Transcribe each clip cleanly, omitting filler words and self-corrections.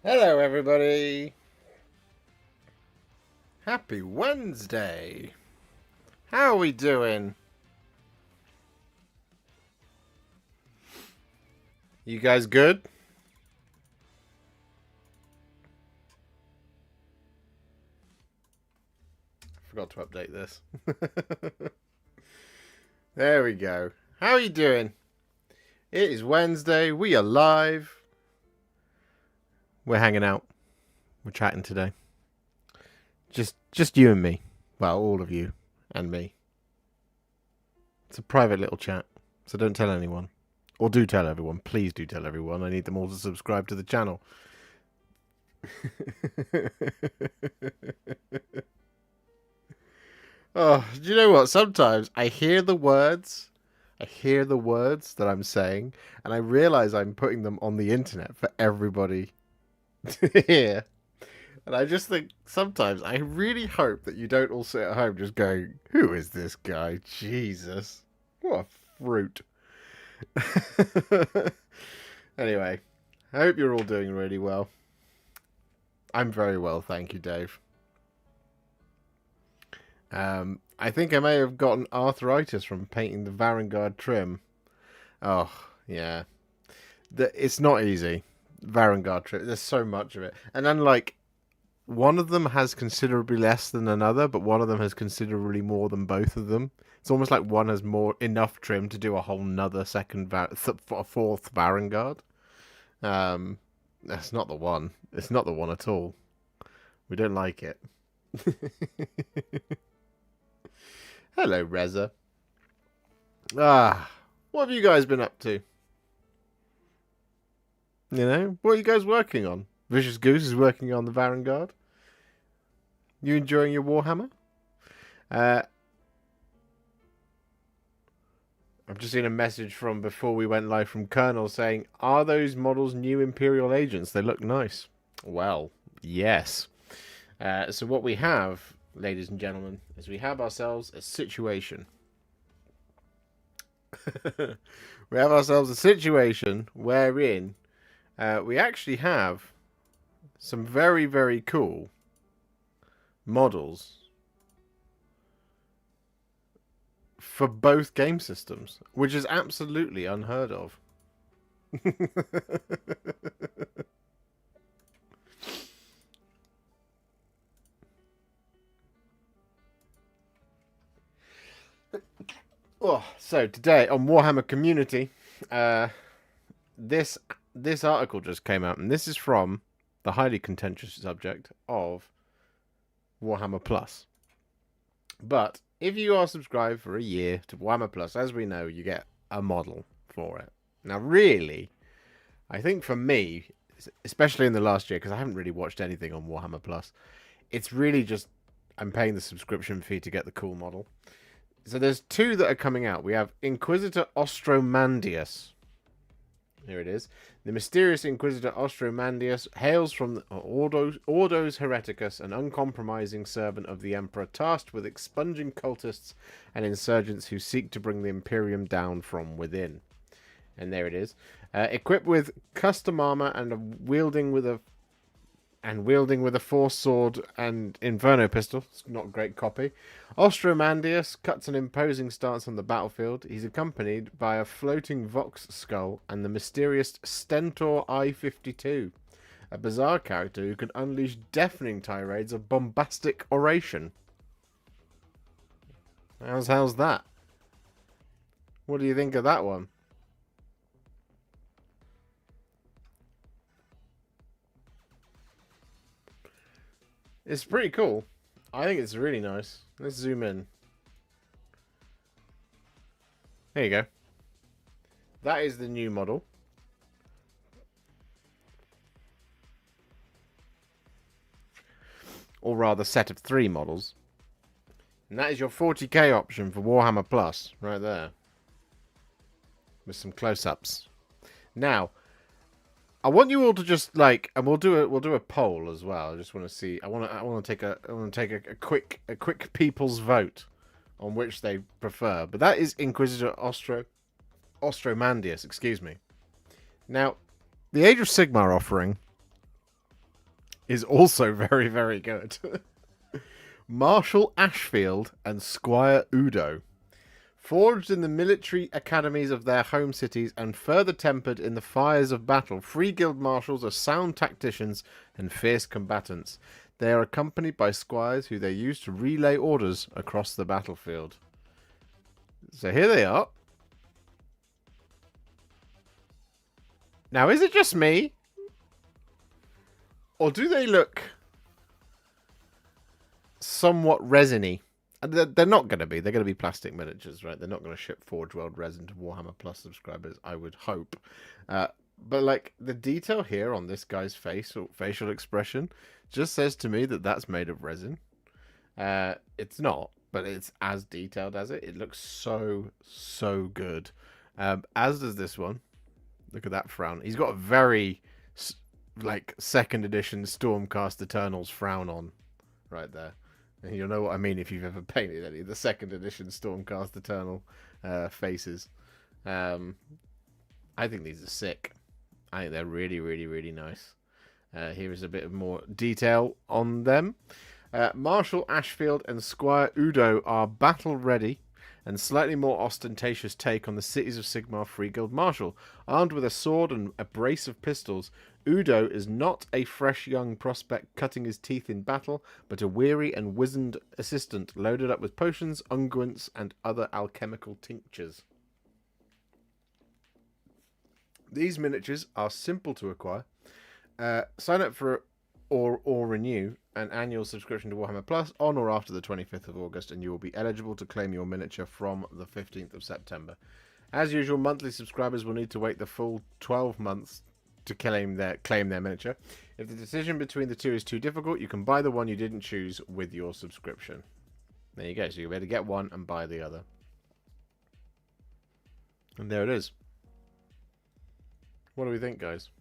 Hello, everybody. Happy Wednesday. How are we doing? You guys good? Forgot to update this. There we go. How are you doing? It is Wednesday. We are live. We're hanging out. We're chatting today. Just you and me. Well, all of you and me. It's a private little chat, so don't tell anyone. Or do tell everyone. Please do tell everyone. I need them all to subscribe to the channel. Oh, do you know what? Sometimes I hear the words. I hear the words that I'm saying, and I realize I'm putting them on the internet for everybody to hear. And I just think sometimes I really hope that you don't all sit at home just going, "Who is this guy? Jesus, what a fruit." Anyway, I hope you're all doing really well. I'm very well, thank you, Dave. I think I may have gotten arthritis from painting the Varangard trim. Oh, yeah. It's not easy. Varangard trim. There's so much of it. And unlike one of them has considerably less than another, but one of them has considerably more than both of them. It's almost like one has more enough trim to do a whole nother a fourth Varangard. That's not the one. It's not the one at all. We don't like it. Hello, Reza. What have you guys been up to? You know, what are you guys working on? Vicious Goose is working on the Varangard. You enjoying your Warhammer? I've just seen a message from before we went live from Colonel saying, "Are those models new Imperial agents? They look nice." Well, yes. So what we have, ladies and gentlemen, is we have ourselves a situation. We have ourselves a situation wherein we actually have some very, very cool models for both game systems, which is absolutely unheard of. Oh, so today on Warhammer Community, this article just came out, and this is from the highly contentious subject of Warhammer Plus. But if you are subscribed for a year to Warhammer Plus, as we know, you get a model for it. Now, really, I think for me, especially in the last year, because I haven't really watched anything on Warhammer Plus, it's really just I'm paying the subscription fee to get the cool model. So there's two that are coming out. We have Inquisitor Ostromandius. Here it is. The mysterious Inquisitor Ostromandius hails from the Ordos Hereticus, an uncompromising servant of the Emperor, tasked with expunging cultists and insurgents who seek to bring the Imperium down from within. And there it is. Equipped with custom armor and wielding with a force sword and inferno pistol. It's not a great copy. Ostromandius cuts an imposing stance on the battlefield. He's accompanied by a floating Vox skull and the mysterious Stentor I-52, a bizarre character who can unleash deafening tirades of bombastic oration. How's that? What do you think of that one? It's pretty cool. I think it's really nice. Let's zoom in. There you go. That is the new model. Or rather, set of 3 models. And that is your 40k option for Warhammer Plus, right there. With some close-ups. Now, I want you all to just like, and we'll do a poll as well. I just want to see. I want to take a quick people's vote on which they prefer. But that is Inquisitor Ostromandius. Excuse me. Now, the Age of Sigmar offering is also very, very good. Marshal Ashfield and Squire Udo. Forged in the military academies of their home cities and further tempered in the fires of battle, free guild marshals are sound tacticians and fierce combatants. They are accompanied by squires who they use to relay orders across the battlefield. So here they are. Now, is it just me? Or do they look somewhat resiny? They're not going to be. They're going to be plastic miniatures, right? They're not going to ship Forge World resin to Warhammer Plus subscribers, I would hope. But, like, the detail here on this guy's face or facial expression just says to me that that's made of resin. It's not, but it's as detailed as it. It looks so, so good. As does this one. Look at that frown. He's got a very, like, 2nd edition Stormcast Eternals frown on right there. And you'll know what I mean if you've ever painted any of the 2nd edition Stormcast Eternal faces. I think these are sick. I think they're really, really, really nice. Here is a bit of more detail on them. Marshal Ashfield and Squire Udo are battle ready and slightly more ostentatious take on the cities of Sigmar Free Guild Marshal. Armed with a sword and a brace of pistols, Udo is not a fresh young prospect cutting his teeth in battle, but a weary and wizened assistant loaded up with potions, unguents, and other alchemical tinctures. These miniatures are simple to acquire. Sign up for or renew an annual subscription to Warhammer Plus on or after the 25th of August, and you will be eligible to claim your miniature from the 15th of September. As usual, monthly subscribers will need to wait the full 12 months to claim their miniature. If the decision between the two is too difficult, you can buy the one you didn't choose with your subscription. There you go. So you'll be able to get one and buy the other. And there it is. What do we think, guys?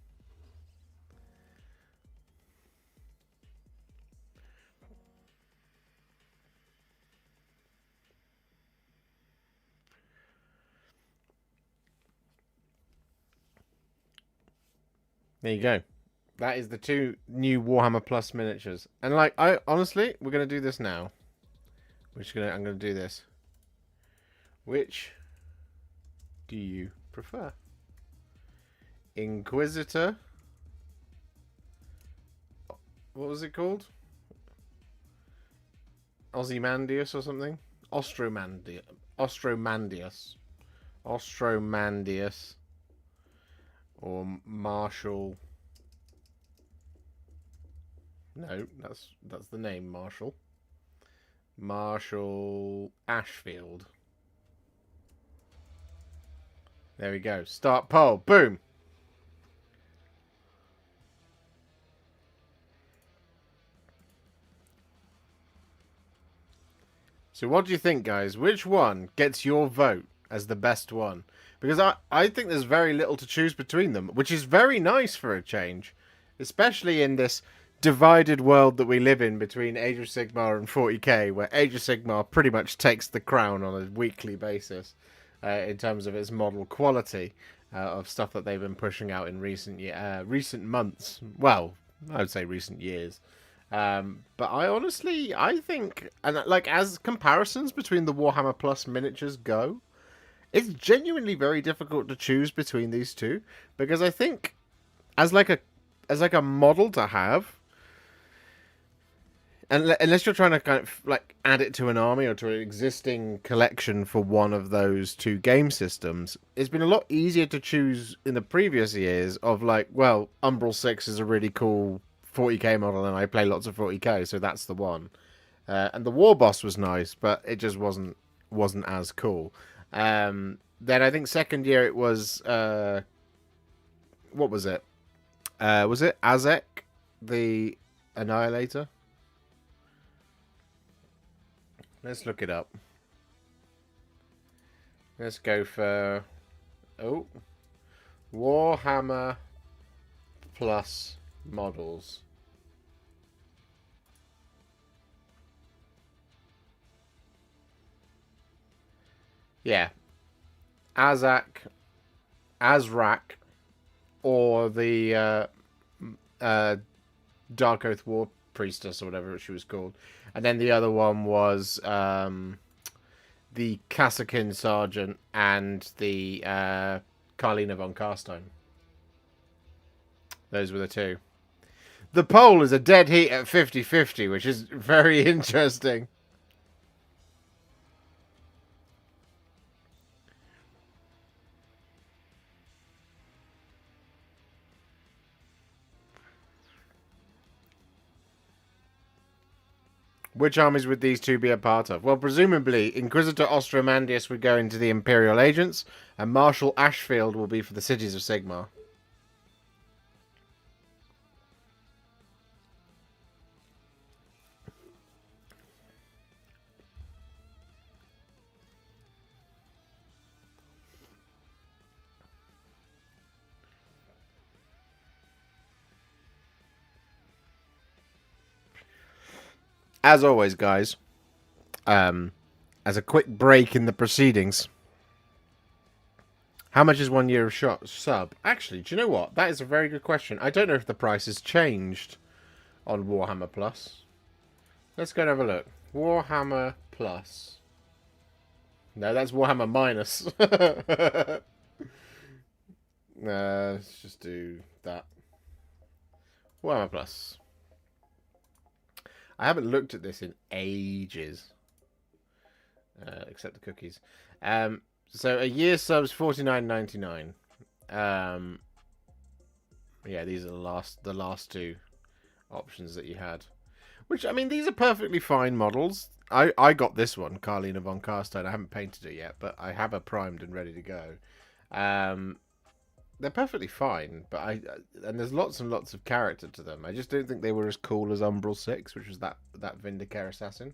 There you go. That is the 2 new Warhammer Plus miniatures. And like, honestly, we're gonna do this now. I'm gonna do this. Which do you prefer? Inquisitor. What was it called? Ozymandias or something? Ostromandius. Or Marshal. No, that's the name, Marshal. Marshal Ashfield. There we go. Start poll. Boom. So what do you think, guys? Which one gets your vote as the best one? Because I think there's very little to choose between them, which is very nice for a change. Especially in this divided world that we live in between Age of Sigmar and 40k, where Age of Sigmar pretty much takes the crown on a weekly basis in terms of its model quality of stuff that they've been pushing out in recent months. Well, I would say recent years. But I think, and like as comparisons between the Warhammer Plus miniatures go, it's genuinely very difficult to choose between these two, because I think as like a model to have, and unless you're trying to kind of like add it to an army or to an existing collection for one of those 2 game systems, it's been a lot easier to choose in the previous years of like, well, Umbral 6 is a really cool 40k model and I play lots of 40k, so that's the one. And the War Boss was nice, but it just wasn't as cool. Then I think second year it was what was it? Was it Azek the Annihilator? Let's look it up. Let's go for Warhammer Plus models. Yeah. Azrak, or the Dark Oath War Priestess or whatever she was called. And then the other one was the Kassakin Sergeant and the Karlina von Karstein. Those were the two. The poll is a dead heat at 50-50, which is very interesting. Which armies would these two be a part of? Well, presumably, Inquisitor Ostromandius would go into the Imperial Agents, and Marshal Ashfield will be for the Cities of Sigmar. As always, guys, as a quick break in the proceedings, how much is 1 year of sub? Actually, do you know what? That is a very good question. I don't know if the price has changed on Warhammer Plus. Let's go and have a look. Warhammer Plus. No, that's Warhammer Minus. Let's just do that. Warhammer Plus. I haven't looked at this in ages. Except the cookies. So a year subs $49.99. Yeah, these are the last two options that you had. Which, I mean, these are perfectly fine models. I got this one, Karlina von Karstein. I haven't painted it yet, but I have her primed and ready to go. They're perfectly fine, but and there's lots and lots of character to them. I just don't think they were as cool as Umbral 6, which was that Vindicare assassin.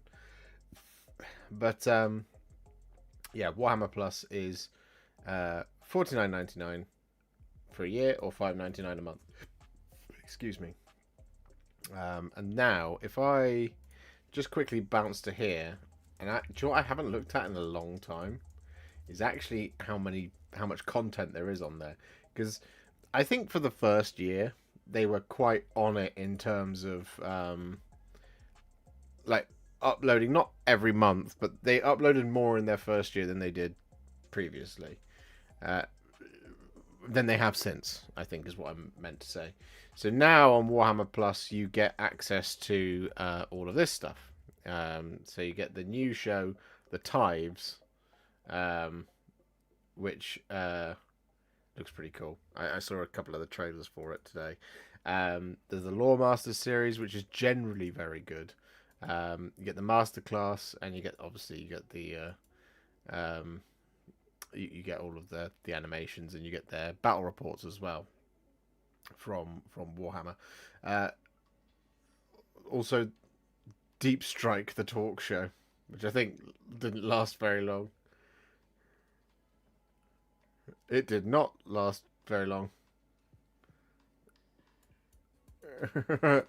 But yeah, Warhammer Plus is $49.99 for a year or $5.99 a month. Excuse me. And now, if I just quickly bounce to here, and do you know what I haven't looked at in a long time? Is actually how much content there is on there. Because I think for the first year, they were quite on it in terms of like uploading, not every month, but they uploaded more in their first year than they did previously. Than they have since, I think is what I'm meant to say. So now on Warhammer Plus, you get access to all of this stuff. So you get the new show, The Tithes, which looks pretty cool. I saw a couple of the trailers for it today. There's the Lore Masters series, which is generally very good. You get the Masterclass, and you get the you get all of the animations, and you get their battle reports as well from Warhammer. Also, Deep Strike, the talk show, which I think didn't last very long. It did not last very long. I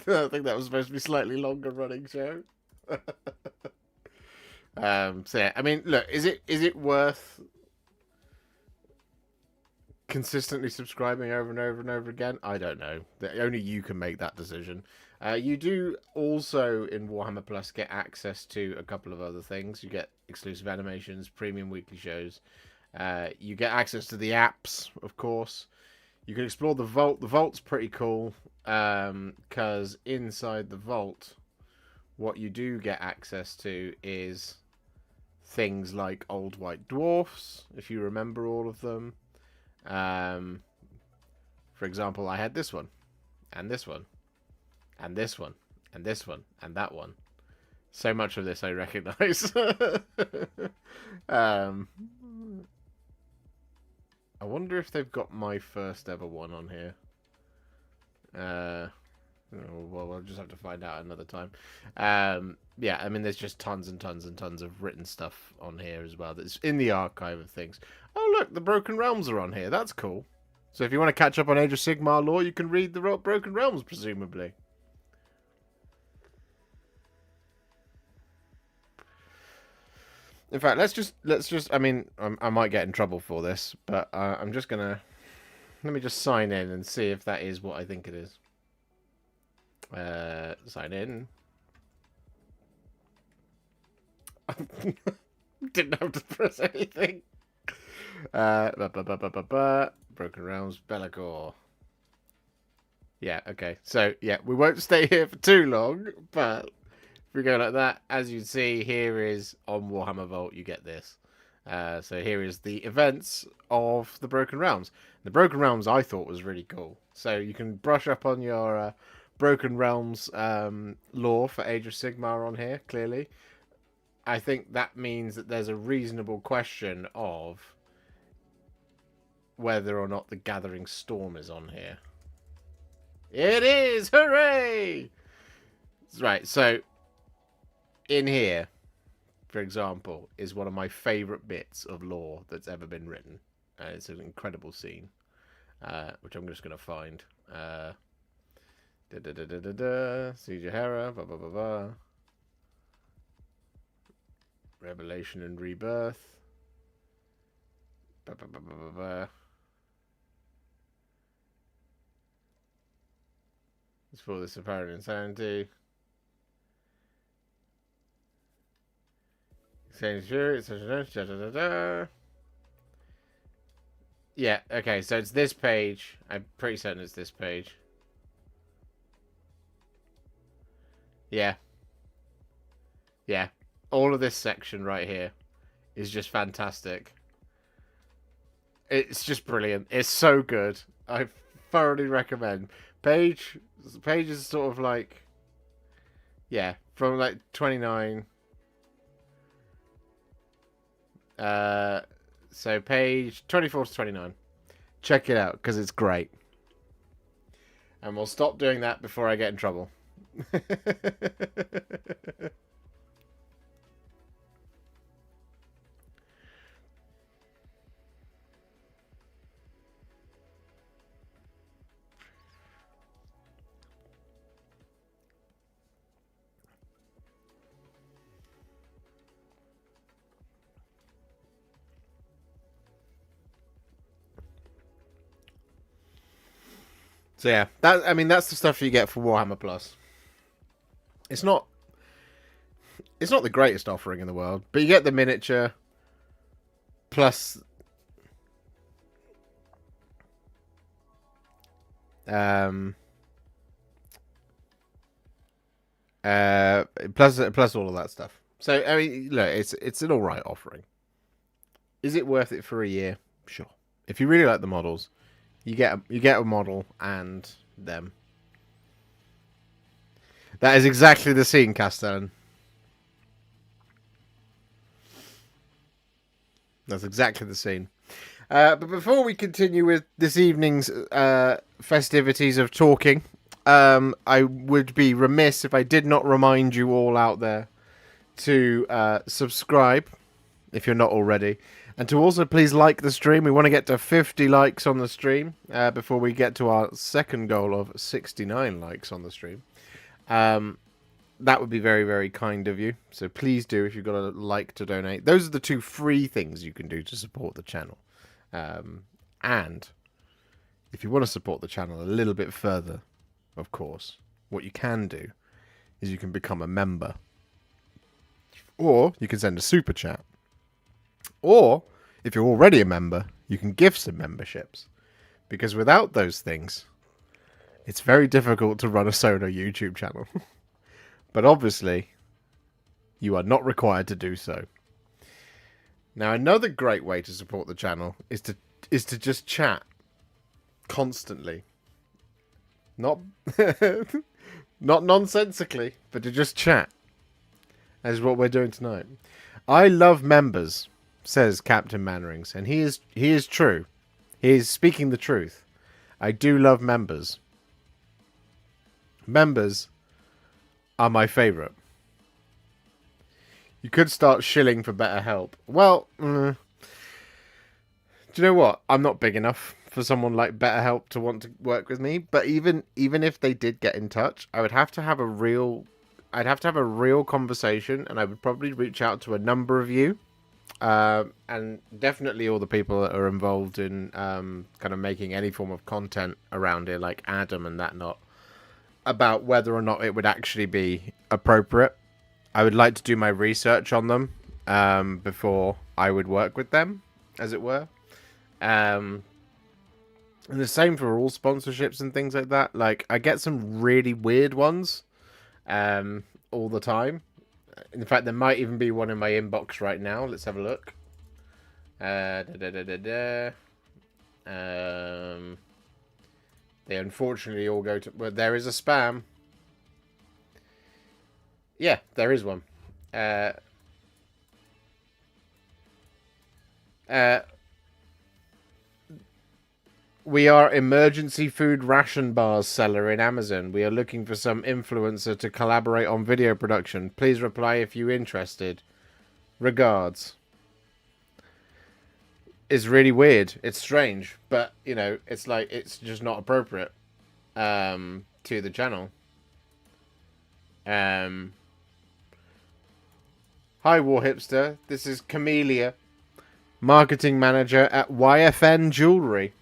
think that was supposed to be slightly longer running show. So yeah, I mean, look, is it worth consistently subscribing over and over and over again? I don't know. Only you can make that decision. You do also in Warhammer Plus get access to a couple of other things. You get exclusive animations, premium weekly shows. You get access to the apps, of course. You can explore the vault. The vault's pretty cool because inside the vault, what you do get access to is things like old white dwarfs, if you remember all of them. For example, I had this one, and this one, and this one, and this one, and that one. So much of this I recognize. I wonder if they've got my first ever one on here. Well, we'll just have to find out another time. Yeah, I mean, there's just tons and tons and tons of written stuff on here as well that's in the archive of things. Oh, look, the Broken Realms are on here. That's cool. So if you want to catch up on Age of Sigmar lore, you can read the Broken Realms, presumably. In fact, let's just. I mean, I might get in trouble for this, but I'm just gonna. Let me just sign in and see if that is what I think it is. Sign in. Didn't have to press anything. Broken Realms, Belagor. Yeah, okay. So, yeah, we won't stay here for too long, but if we go like that, as you see, here is on Warhammer Vault, you get this. So here is the events of the Broken Realms. The Broken Realms I thought was really cool. So you can brush up on your Broken Realms lore for Age of Sigmar on here, clearly. I think that means that there's a reasonable question of whether or not the Gathering Storm is on here. It is! Hooray! Right, so in here, for example, is one of my favourite bits of lore that's ever been written. It's an incredible scene, which I'm just going to find. Siege of Hera, blah, blah, blah, blah. Revelation and Rebirth. Blah, blah, blah, blah, blah, blah. It's for this apparent insanity. Yeah, okay, so it's this page. I'm pretty certain it's this page. Yeah. Yeah. All of this section right here is just fantastic. It's just brilliant. It's so good. I thoroughly recommend. Page is sort of like, yeah, from like 29. So page 24 to 29. Check it out because it's great. And we'll stop doing that before I get in trouble. So yeah, that's the stuff you get for Warhammer Plus. It's not the greatest offering in the world, but you get the miniature plus plus all of that stuff. So I mean, look, it's an alright offering. Is it worth it for a year? Sure. If you really like the models, you get a model and them. That is exactly the scene, Castellan. That's exactly the scene. But before we continue with this evening's festivities of talking, I would be remiss if I did not remind you all out there to subscribe if you're not already. And to also please like the stream. We want to get to 50 likes on the stream before we get to our second goal of 69 likes on the stream. That would be very, very kind of you. So please do if you've got a like to donate. Those are the two free things you can do to support the channel. And if you want to support the channel a little bit further, of course, what you can do is you can become a member. Or you can send a super chat. Or, if you're already a member, you can gift some memberships. Because without those things, it's very difficult to run a solo YouTube channel. But obviously, you are not required to do so. Now, another great way to support the channel is to just chat constantly. Not not nonsensically, but to just chat. As what we're doing tonight. I love members, says Captain Mannerings, and he is true. He is speaking the truth. I do love members. Members are my favourite. You could start shilling for better help. Well, do you know what? I'm not big enough for someone like BetterHelp to want to work with me. But even if they did get in touch, I'd have to have a real conversation, and I would probably reach out to a number of you, and definitely all the people that are involved in kind of making any form of content around here, like Adam and that. about whether or not it would actually be appropriate. I would like to do my research on them before I would work with them, as it were. And the same for all sponsorships and things like that. Like, I get some really weird ones all the time. In fact, there might even be one in my inbox right now. Let's have a look. They unfortunately all go to... Well, there is a spam. Yeah, there is one. We are emergency food ration bars seller in Amazon. We are looking for some influencer to collaborate on video production. Please reply if you're interested. Regards. It's really weird. It's strange, but you know, it's like it's just not appropriate to the channel. Hi Warhipster. This is Camellia, marketing manager at YFN Jewelry.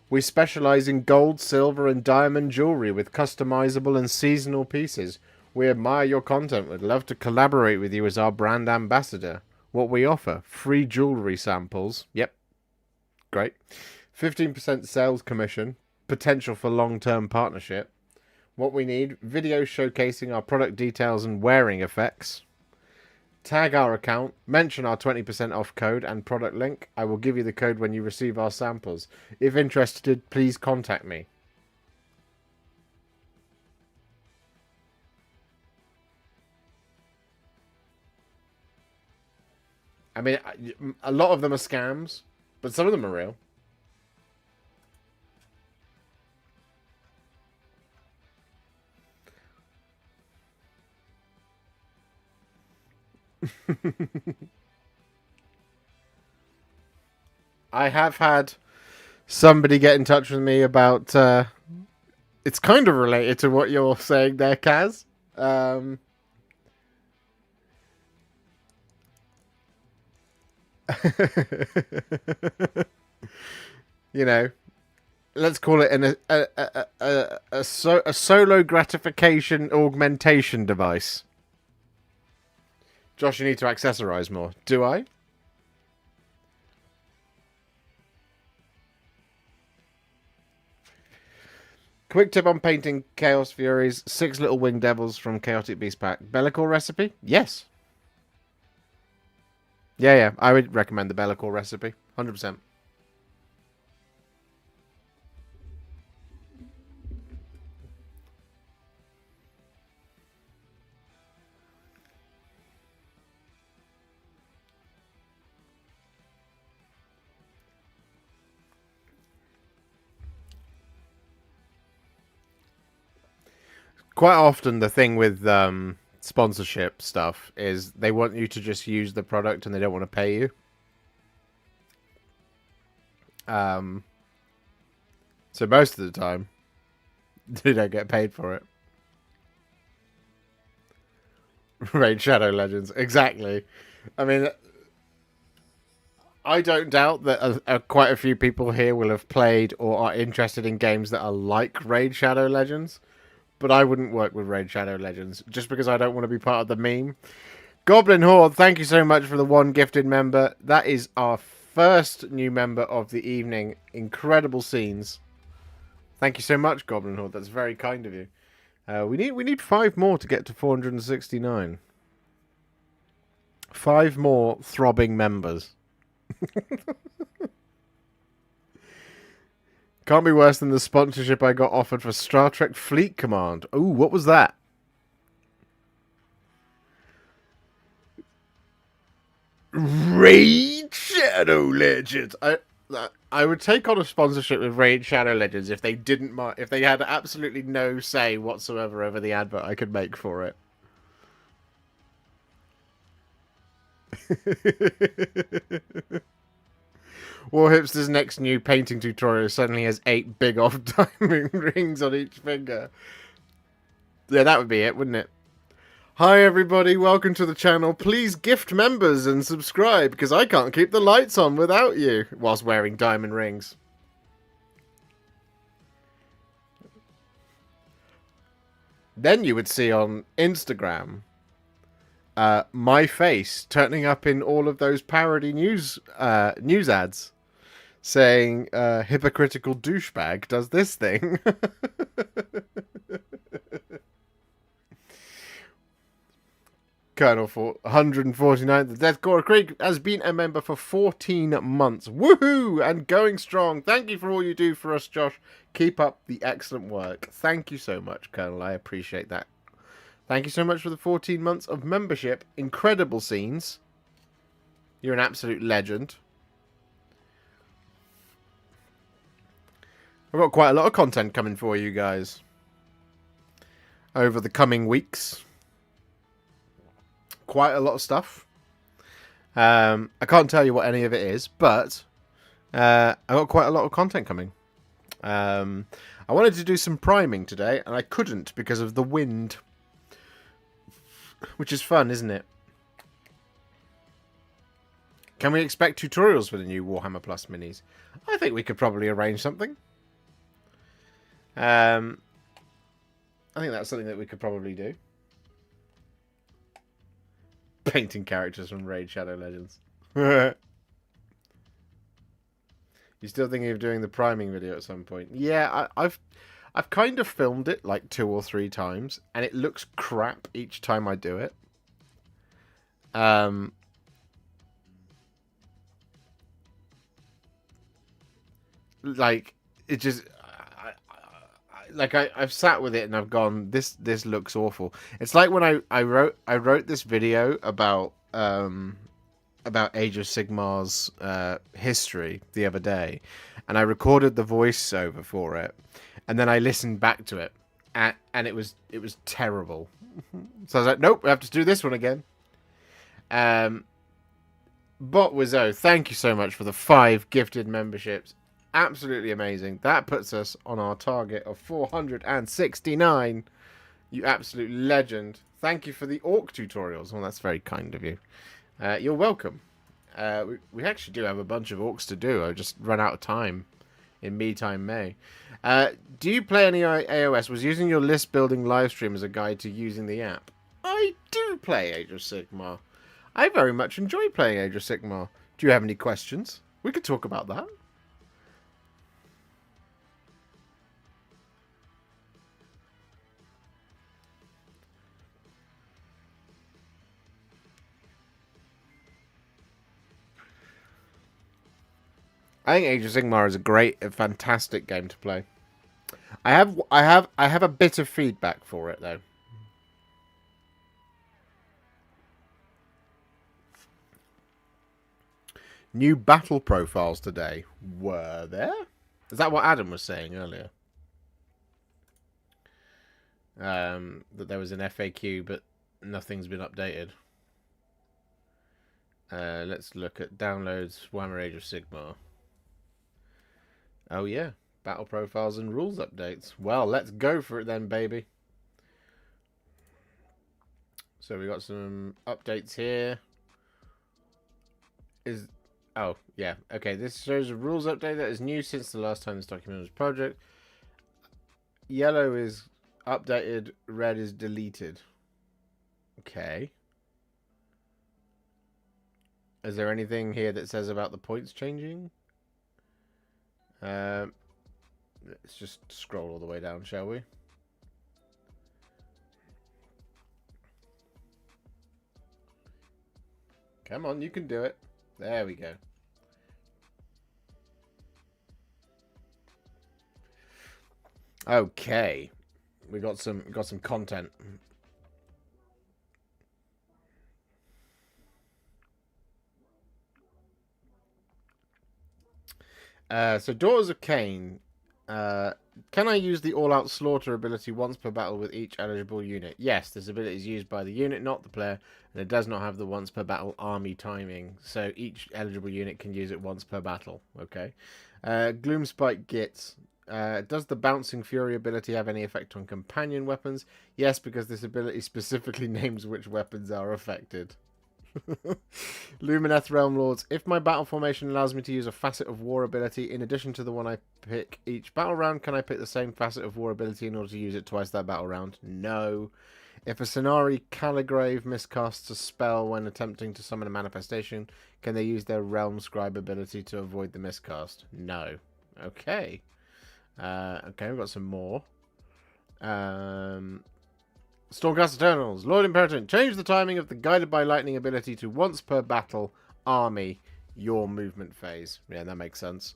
We specialize in gold, silver, and diamond jewelry with customizable and seasonal pieces. We admire your content. We'd love to collaborate with you as our brand ambassador. What we offer: free jewelry samples. Yep. Great. 15% sales commission. Potential for long-term partnership. What we need: videos showcasing our product details and wearing effects. Tag our account, mention our 20% off code and product link. I will give you the code when you receive our samples. If interested, please contact me. I mean, a lot of them are scams, but some of them are real. I have had somebody get in touch with me about it's kind of related to what you're saying there, Kaz. You know, let's call it a solo gratification augmentation device. Josh, you need to accessorize more. Do I? Quick tip on painting Chaos Furies. 6 little winged devils from Chaotic Beast Pack. Bellicor recipe? Yes. Yeah. I would recommend the Bellicor recipe. 100%. Quite often the thing with sponsorship stuff is they want you to just use the product and they don't want to pay you. So most of the time, they don't get paid for it. Raid Shadow Legends, exactly. I mean, I don't doubt that quite a few people here will have played or are interested in games that are like Raid Shadow Legends. But I wouldn't work with Raid Shadow Legends, just because I don't want to be part of the meme. Goblin Horde, thank you so much for the 1 gifted member. That is our first new member of the evening. Incredible scenes. Thank you so much, Goblin Horde. That's very kind of you. We need 5 more to get to 469. 5 more throbbing members. Can't be worse than the sponsorship I got offered for Star Trek Fleet Command. Ooh, what was that? Raid Shadow Legends. I would take on a sponsorship with Raid Shadow Legends if they if they had absolutely no say whatsoever over the advert I could make for it. Warhipster's next new painting tutorial suddenly has 8 big off diamond rings on each finger. Yeah, that would be it, wouldn't it? Hi everybody, welcome to the channel. Please gift members and subscribe, because I can't keep the lights on without you, whilst wearing diamond rings. Then you would see on Instagram my face turning up in all of those parody news ads saying hypocritical douchebag does this thing. Colonel 149th, the Death Corps Creek, has been a member for 14 months. Woohoo! And going strong. Thank you for all you do for us, Josh. Keep up the excellent work. Thank you so much, Colonel. I appreciate that. Thank you so much for the 14 months of membership. Incredible scenes. You're an absolute legend. I've got quite a lot of content coming for you guys over the coming weeks. Quite a lot of stuff. I can't tell you what any of it is, but I got quite a lot of content coming. I wanted to do some priming today, and I couldn't because of the wind. Which is fun, isn't it? Can we expect tutorials for the new Warhammer Plus minis? I think we could probably arrange something. I think that's something that we could probably do. Painting characters from Raid Shadow Legends. You still thinking of doing the priming video at some point? Yeah, I've kind of filmed it like 2 or 3 times, and it looks crap each time I do it. Like it just, I've sat with it and I've gone, this looks awful. It's like when I wrote this video about Age of Sigmar's history the other day, and I recorded the voiceover for it, and then I listened back to it, and it was terrible. So I was like, nope, we have to do this one again. Bot Wizzo, thank you so much for the 5 gifted memberships. Absolutely amazing. That puts us on our target of 469. You absolute legend. Thank you for the orc tutorials. Well, that's very kind of you. You're welcome. We actually do have a bunch of orcs to do. I just run out of time in me time May. Do you play any AOS? Was using your list building live stream as a guide to using the app? I do play Age of Sigmar. I very much enjoy playing Age of Sigmar. Do you have any questions? We could talk about that. I think Age of Sigmar is a fantastic game to play. I have a bit of feedback for it though. New battle profiles today. Were there? Is that what Adam was saying earlier? That there was an FAQ, but nothing's been updated. Let's look at downloads. Warhammer Age of Sigmar. Oh yeah, battle profiles and rules updates. Well, let's go for it then, baby. So we got some updates here. Oh yeah, okay. This shows a rules update that is new since the last time this document was project. Yellow is updated. Red is deleted. Okay. Is there anything here that says about the points changing? Let's just scroll all the way down, shall we? Come on, you can do it. There we go. Okay, we got some content. So Daughters of Cain. Can I use the all-out slaughter ability once per battle with each eligible unit? Yes, this ability is used by the unit, not the player, and it does not have the once per battle army timing. So each eligible unit can use it once per battle. Okay. Gloomspike Gits. Does the Bouncing Fury ability have any effect on companion weapons? Yes, because this ability specifically names which weapons are affected. Lumineth Realm Lords. If my battle formation allows me to use a facet of war ability in addition to the one I pick each battle round, can I pick the same facet of war ability in order to use it twice that battle round? No. If a Sonari Caligrave miscasts a spell when attempting to summon a manifestation, can they use their Realm Scribe ability to avoid the miscast? No. Okay. Okay, we've got some more. Stormcast Eternals. Lord Imperator, change the timing of the Guided by Lightning ability to once per battle army your movement phase. Yeah, that makes sense.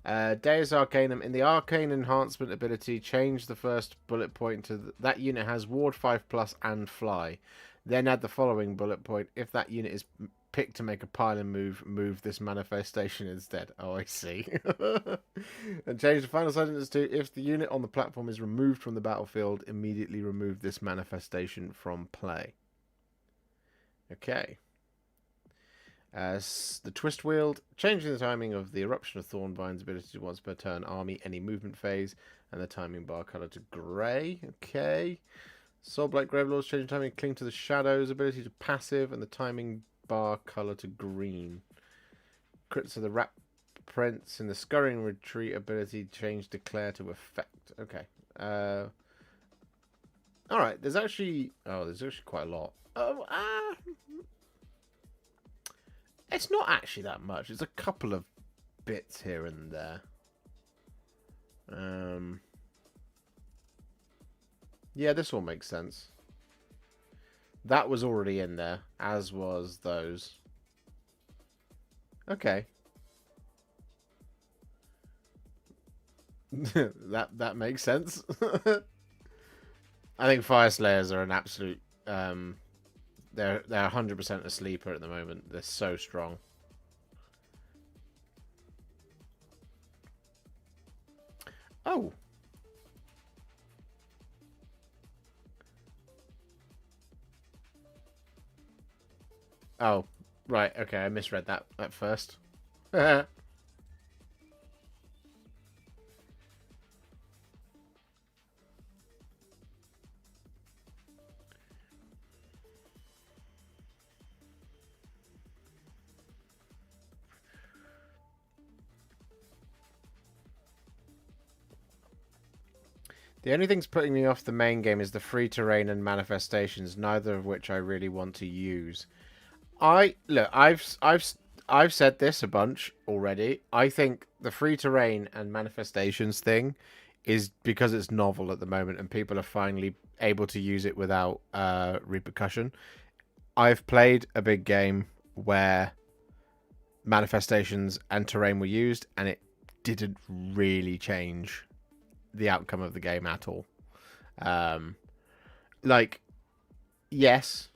Deus Arcanum. In the Arcane Enhancement ability, change the first bullet point to that unit has Ward 5+ and Fly. Then add the following bullet point. If that unit is picked to make a pylon move, move this manifestation instead. Oh, I see. And change the final sentence to, if the unit on the platform is removed from the battlefield, immediately remove this manifestation from play. Okay. As the Twist Wield, changing the timing of the Eruption of Thornvine's ability to once per turn army any movement phase, and the timing bar color to grey. Okay. Soulblight Gravelords, changing timing Cling to the Shadows ability to passive, and the timing bar color to green. Crits of the Rat Prince in the Scurrying Retreat ability, change Declare to effect. Okay. Alright, there's actually quite a lot. It's not actually that much. It's a couple of bits here and there. Yeah, this all makes sense. That was already in there, as was those. Okay. that makes sense. I think Fire Slayers are an absolute they're 100% a sleeper at the moment. They're so strong. Oh. Oh, right. Okay, I misread that at first. The only things putting me off the main game is the free terrain and manifestations, neither of which I really want to use. I've said this a bunch already. I think the free terrain and manifestations thing is because it's novel at the moment and people are finally able to use it without repercussion. I've played a big game where manifestations and terrain were used and it didn't really change the outcome of the game at all. Like, yes,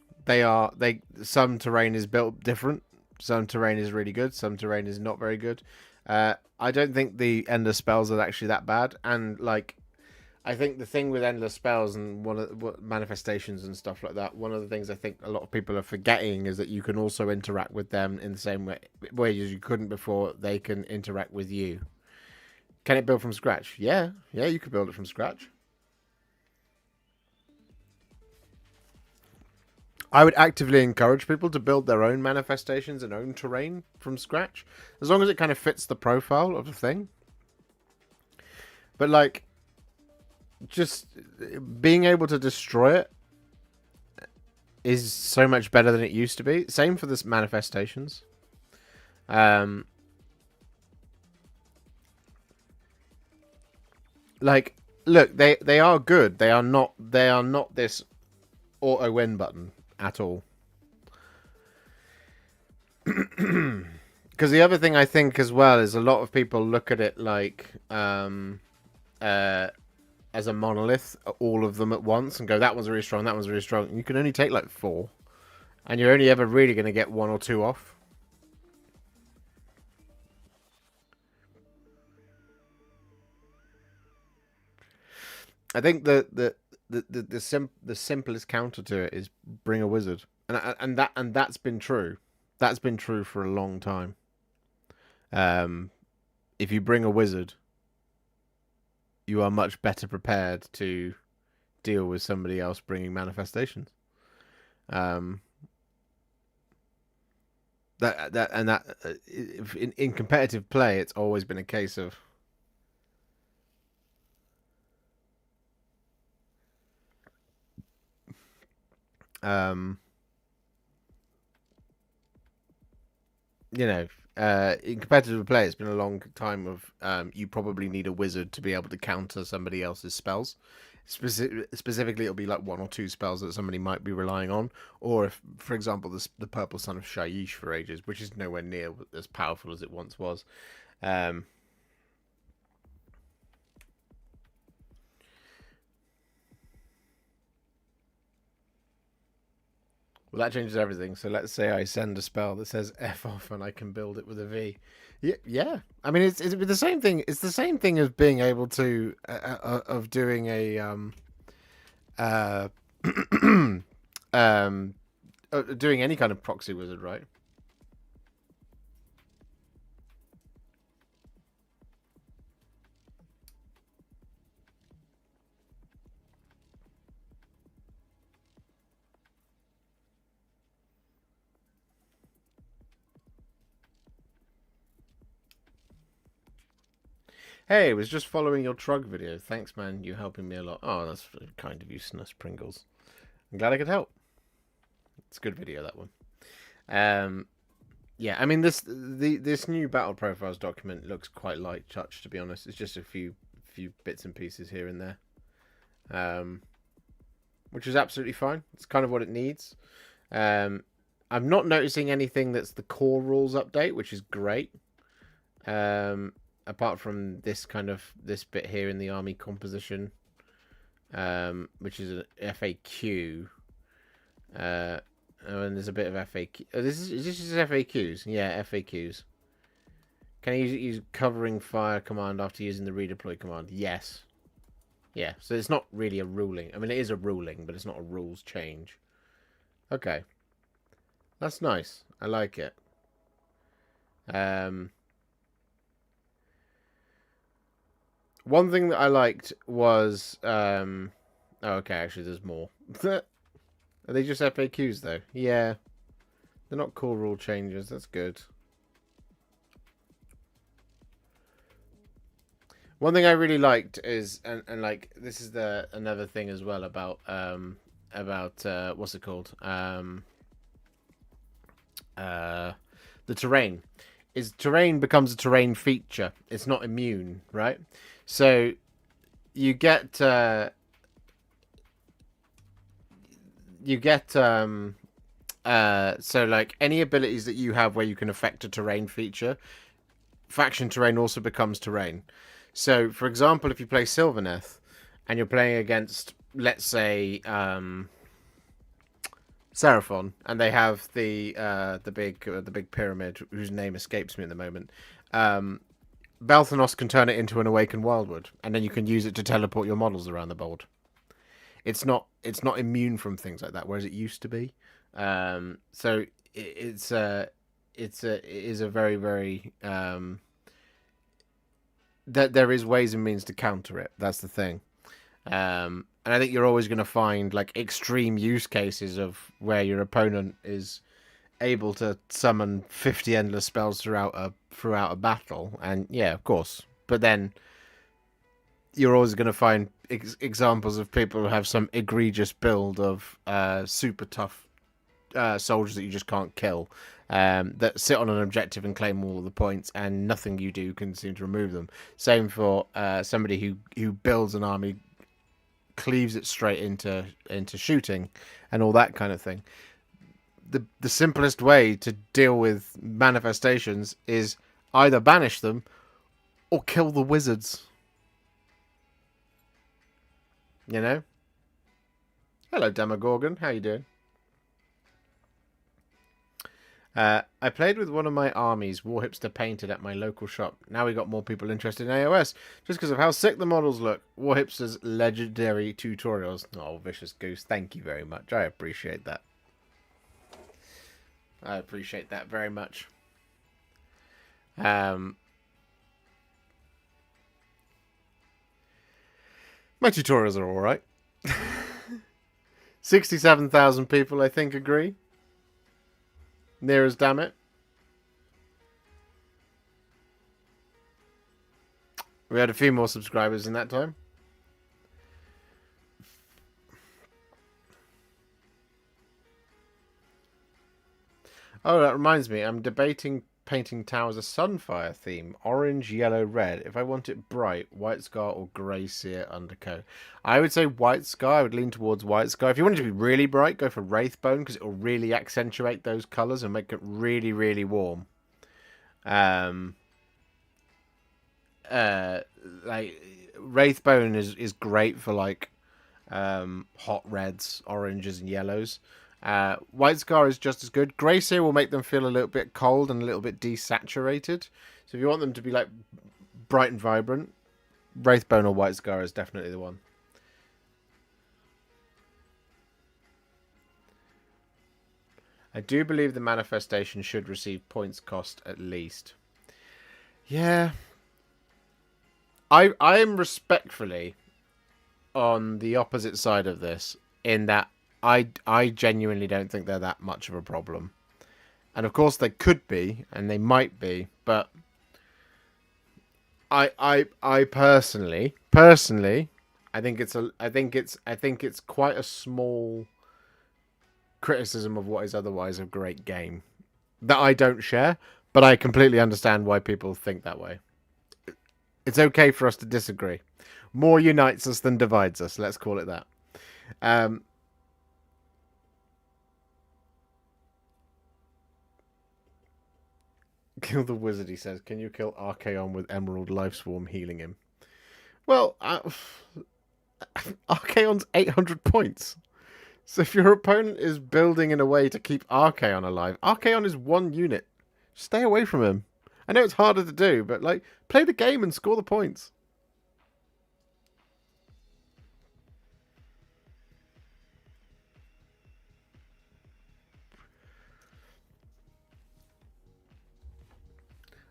some terrain is built different. Some terrain is really good. Some terrain is not very good. I don't think the endless spells are actually that bad. And like, I think the thing with endless spells and manifestations and stuff like that, one of the things I think a lot of people are forgetting is that you can also interact with them in the same way as you couldn't before. They can interact with you. Can it build from scratch? Yeah, you could build it from scratch. I would actively encourage people to build their own manifestations and own terrain from scratch, as long as it kind of fits the profile of the thing. But like, just being able to destroy it is so much better than it used to be. Same for this manifestations. Like, look, they are good. They are not this auto win button at all. Because the other thing I think as well is a lot of people look at it like as a monolith, all of them at once, and go, that one's really strong, that one's really strong. And you can only take like 4, and you're only ever really going to get 1 or 2 off. I think the simplest counter to it is bring a wizard, and that's been true. That's been true for a long time. If you bring a wizard, you are much better prepared to deal with somebody else bringing manifestations. In competitive play, it's always been a case of you know, in competitive play, it's been a long time of you probably need a wizard to be able to counter somebody else's spells. Specifically, it'll be like one or two spells that somebody might be relying on, or if, for example, the Purple Sun of Shaiish for ages, which is nowhere near as powerful as it once was. Well, that changes everything. So let's say I send a spell that says F off, and I can build it with a V. Yeah, yeah. I mean, it's the same thing. It's the same thing as being able to of doing a uh, doing any kind of proxy wizard, right? Hey, was just following your Trug video. Thanks, man. You're helping me a lot. Oh, that's kind of you, Snus Pringles. I'm glad I could help. It's a good video, that one. Yeah, I mean this new battle profiles document looks quite light touch, to be honest. It's just a few bits and pieces here and there, which is absolutely fine. It's kind of what it needs. I'm not noticing anything that's the core rules update, which is great. Apart from this this bit here in the army composition, which is an FAQ. And there's a bit of FAQ. Oh, is this just FAQs? Yeah, FAQs. Can I use covering fire command after using the redeploy command? Yes. Yeah, so it's not really a ruling. I mean, it is a ruling, but it's not a rules change. Okay. That's nice. I like it. One thing that I liked was... oh, okay, actually, there's more. Are they just FAQs, though? Yeah. They're not core rule changes. That's good. One thing I really liked is, and like, this is another thing as well about what's it called? The terrain. Is terrain becomes a terrain feature. It's not immune, right? So you get so like any abilities that you have where you can affect a terrain feature, faction terrain also becomes terrain. So for example, if you play Sylvaneth and you're playing against, let's say, Seraphon, and they have the big pyramid whose name escapes me at the moment. Balthanos can turn it into an awakened wildwood, and then you can use it to teleport your models around the board. It's not immune from things like that, whereas it used to be. So it is a very, very that there is ways and means to counter it. That's the thing. And I think you're always going to find like extreme use cases of where your opponent is able to summon 50 endless spells throughout a battle, and yeah, of course. But then you're always going to find examples of people who have some egregious build of super tough soldiers that you just can't kill, that sit on an objective and claim all of the points, and nothing you do can seem to remove them. Same for somebody who builds an army, cleaves it straight into shooting and all that kind of thing. The simplest way to deal with manifestations is either banish them or kill the wizards. You know? Hello, Demogorgon. How you doing? I played with one of my armies, Warhipster painted, at my local shop. Now we got more people interested in AOS, just because of how sick the models look. Warhipster's legendary tutorials. Oh, Vicious Goose, thank you very much. I appreciate that. I appreciate that very much. My tutorials are alright. 67,000 people, I think, agree. Near as damn it. We had a few more subscribers in that time. Oh, that reminds me. I'm debating painting towers a Sunfire theme. Orange, yellow, red. If I want it bright, White Scar or Grey Seer undercoat. I would say White Scar. I would lean towards White Scar. If you want it to be really bright, go for Wraithbone because it will really accentuate those colours and make it really, really warm. Like Wraithbone is great for like hot reds, oranges, and yellows. White Scar is just as good. Grey Seer will make them feel a little bit cold and a little bit desaturated. So if you want them to be like bright and vibrant, Wraithbone or White Scar is definitely the one. I do believe the manifestation should receive points cost at least. Yeah. I am respectfully on the opposite side of this in that I genuinely don't think they're that much of a problem. And of course they could be and they might be, but I personally I think it's quite a small criticism of what is otherwise a great game that I don't share, but I completely understand why people think that way. It's okay for us to disagree. More unites us than divides us. Let's call it that. Kill the wizard, he says. Can you kill Archaon with Emerald Lifeswarm healing him? Well, Archaon's 800 points. So if your opponent is building in a way to keep Archaon alive, Archaon is one unit. Stay away from him. I know it's harder to do, but like, play the game and score the points.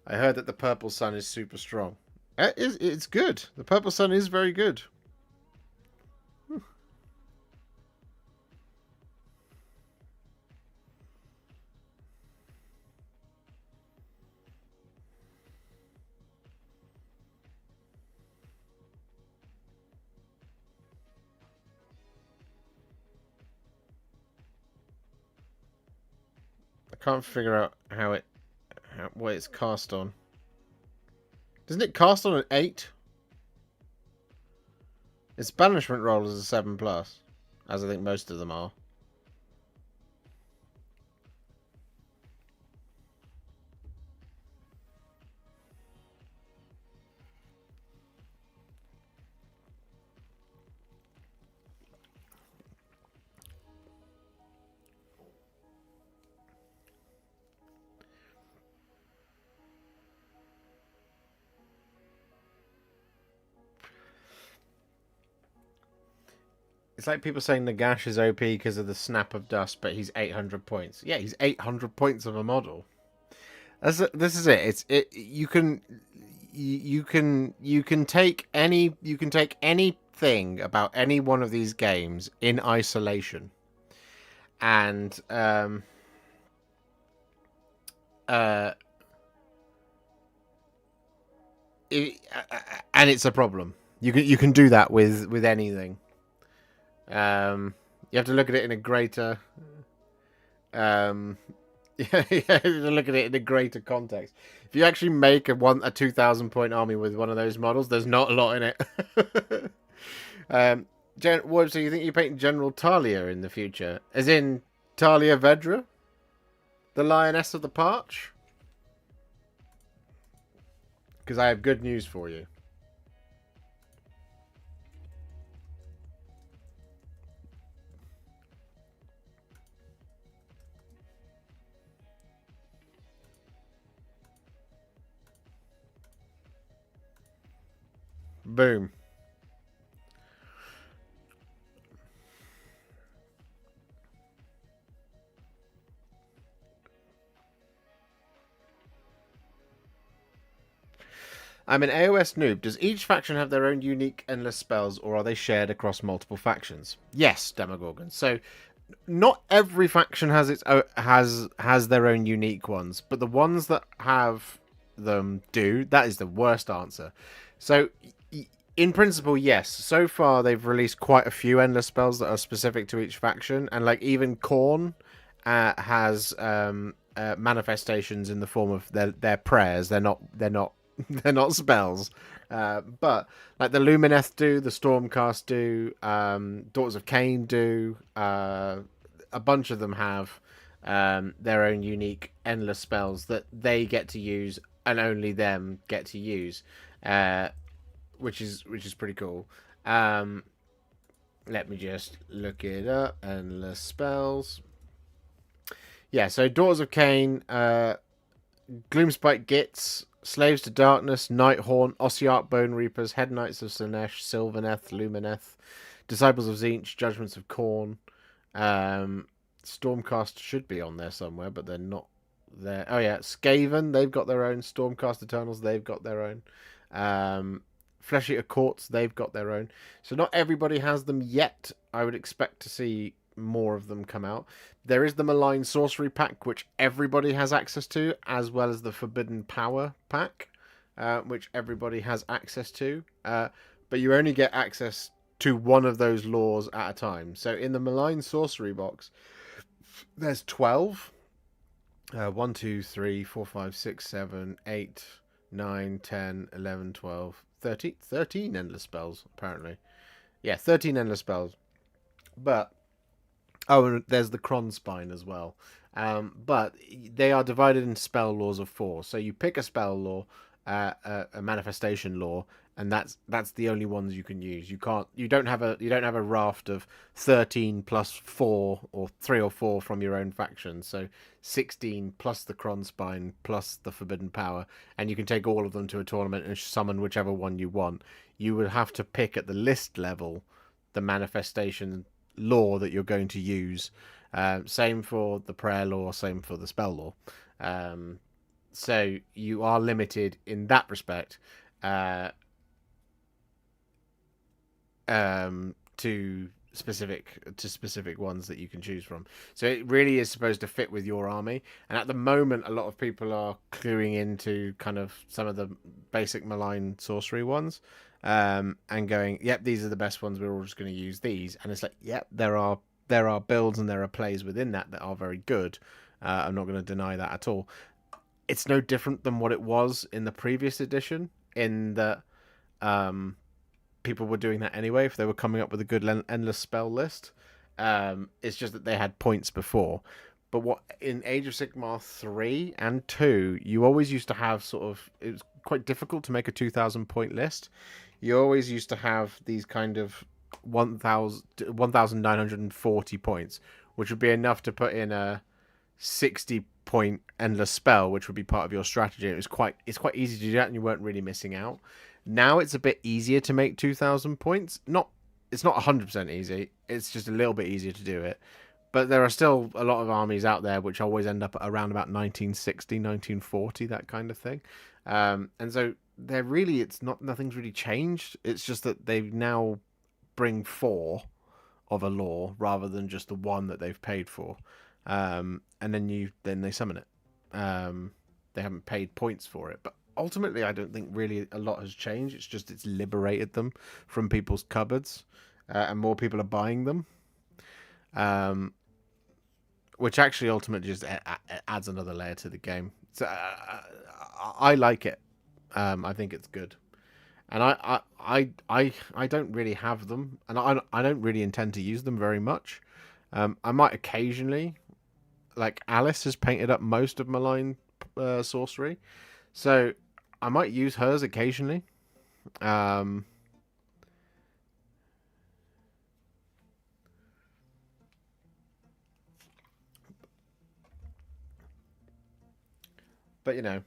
I heard that the Purple Sun is super strong. It's good. The Purple Sun is very good. I can't figure out what it's cast on. Doesn't it cast on an 8? Its banishment roll is a 7+, as I think most of them are. It's like people saying Nagash is OP because of the snap of dust, but he's 800 points. Yeah, he's 800 points of a model. This is it. You can take anything about any one of these games in isolation, and it's a problem. You can do that with anything. You have to look at it in a greater you have to look at it in a greater context. If you actually make a 2,000 point army with one of those models, there's not a lot in it. So you think you paint General Talia in the future? As in Talia Vedra? The Lioness of the Parch? Because I have good news for you. Boom. I'm an AOS noob. Does each faction have their own unique endless spells, or are they shared across multiple factions? Yes, Demogorgon. So, not every faction has its has their own unique ones, but the ones that have them do, that is the worst answer. So, in principle, yes. So far, they've released quite a few endless spells that are specific to each faction, and like even Khorne has manifestations in the form of their prayers. They're not they're not spells. But like the Lumineth do, the Stormcast do, Daughters of Cain do. A bunch of them have their own unique endless spells that they get to use and only them get to use, which is pretty cool. Let me just look it up. Endless spells. Yeah, so Daughters of Cain, Gloomspite Gits, Slaves to Darkness, Nighthaunt, Ossiarch Bone Reapers, Head Knights of Slaanesh, Sylvaneth, Lumineth, Disciples of Tzeentch, Judgments of Khorne. Stormcast should be on there somewhere, but they're not there. Oh yeah, Skaven, they've got their own. Stormcast Eternals, they've got their own. Flesh Eater Courts, they've got their own. So not everybody has them yet. I would expect to see more of them come out. There is the Malign Sorcery pack, which everybody has access to, as well as the Forbidden Power pack, which everybody has access to. But you only get access to one of those laws at a time. So in the Malign Sorcery box, there's 12. 1, 2, 3, 4, 5, 6, 7, 8, 9, 10, 11, 12, 13 endless spells, apparently. Yeah, 13 endless spells. But oh, and there's the Cron Spine as well. But they are divided into spell laws of 4. So you pick a spell law, a manifestation law, and that's the only ones you can use. You don't have a raft of 13 plus 4 or 3 or 4 from your own faction. So 16 plus the Cron Spine plus the Forbidden Power, and you can take all of them to a tournament and summon whichever one you want. You would have to pick at the list level the manifestation law that you're going to use. Same for the prayer law, same for the spell law. So you are limited in that respect to specific ones that you can choose from. So it really is supposed to fit with your army. And at the moment, a lot of people are cluing into kind of some of the basic malign sorcery ones, and going, yep, these are the best ones. We're all just going to use these. And it's like, yep, there are builds and there are plays within that are very good. I'm not going to deny that at all. It's no different than what it was in the previous edition, in that people were doing that anyway if they were coming up with a good endless spell list. It's just that they had points before. But what in Age of Sigmar 3 and 2, you always used to have sort of, it was quite difficult to make a 2,000 point list. You always used to have these kind of 1,940 points, which would be enough to put in a 60 point endless spell, which would be part of your strategy. It's quite easy to do that, and you weren't really missing out. Now it's a bit easier to make 2,000 points. It's not 100% easy. It's just a little bit easier to do it. But there are still a lot of armies out there which always end up around about 1960, 1940, that kind of thing. And so nothing's really changed. It's just that they now bring 4 of a law rather than just the one that they've paid for. And then they summon it. They haven't paid points for it, but ultimately I don't think really a lot has changed. It's liberated them from people's cupboards, and more people are buying them, which actually ultimately just adds another layer to the game. So I like it. I think it's good, and I don't really have them, and I don't really intend to use them very much. I might occasionally, like Alice has painted up most of Malign sorcery, so I might use hers occasionally. But you know,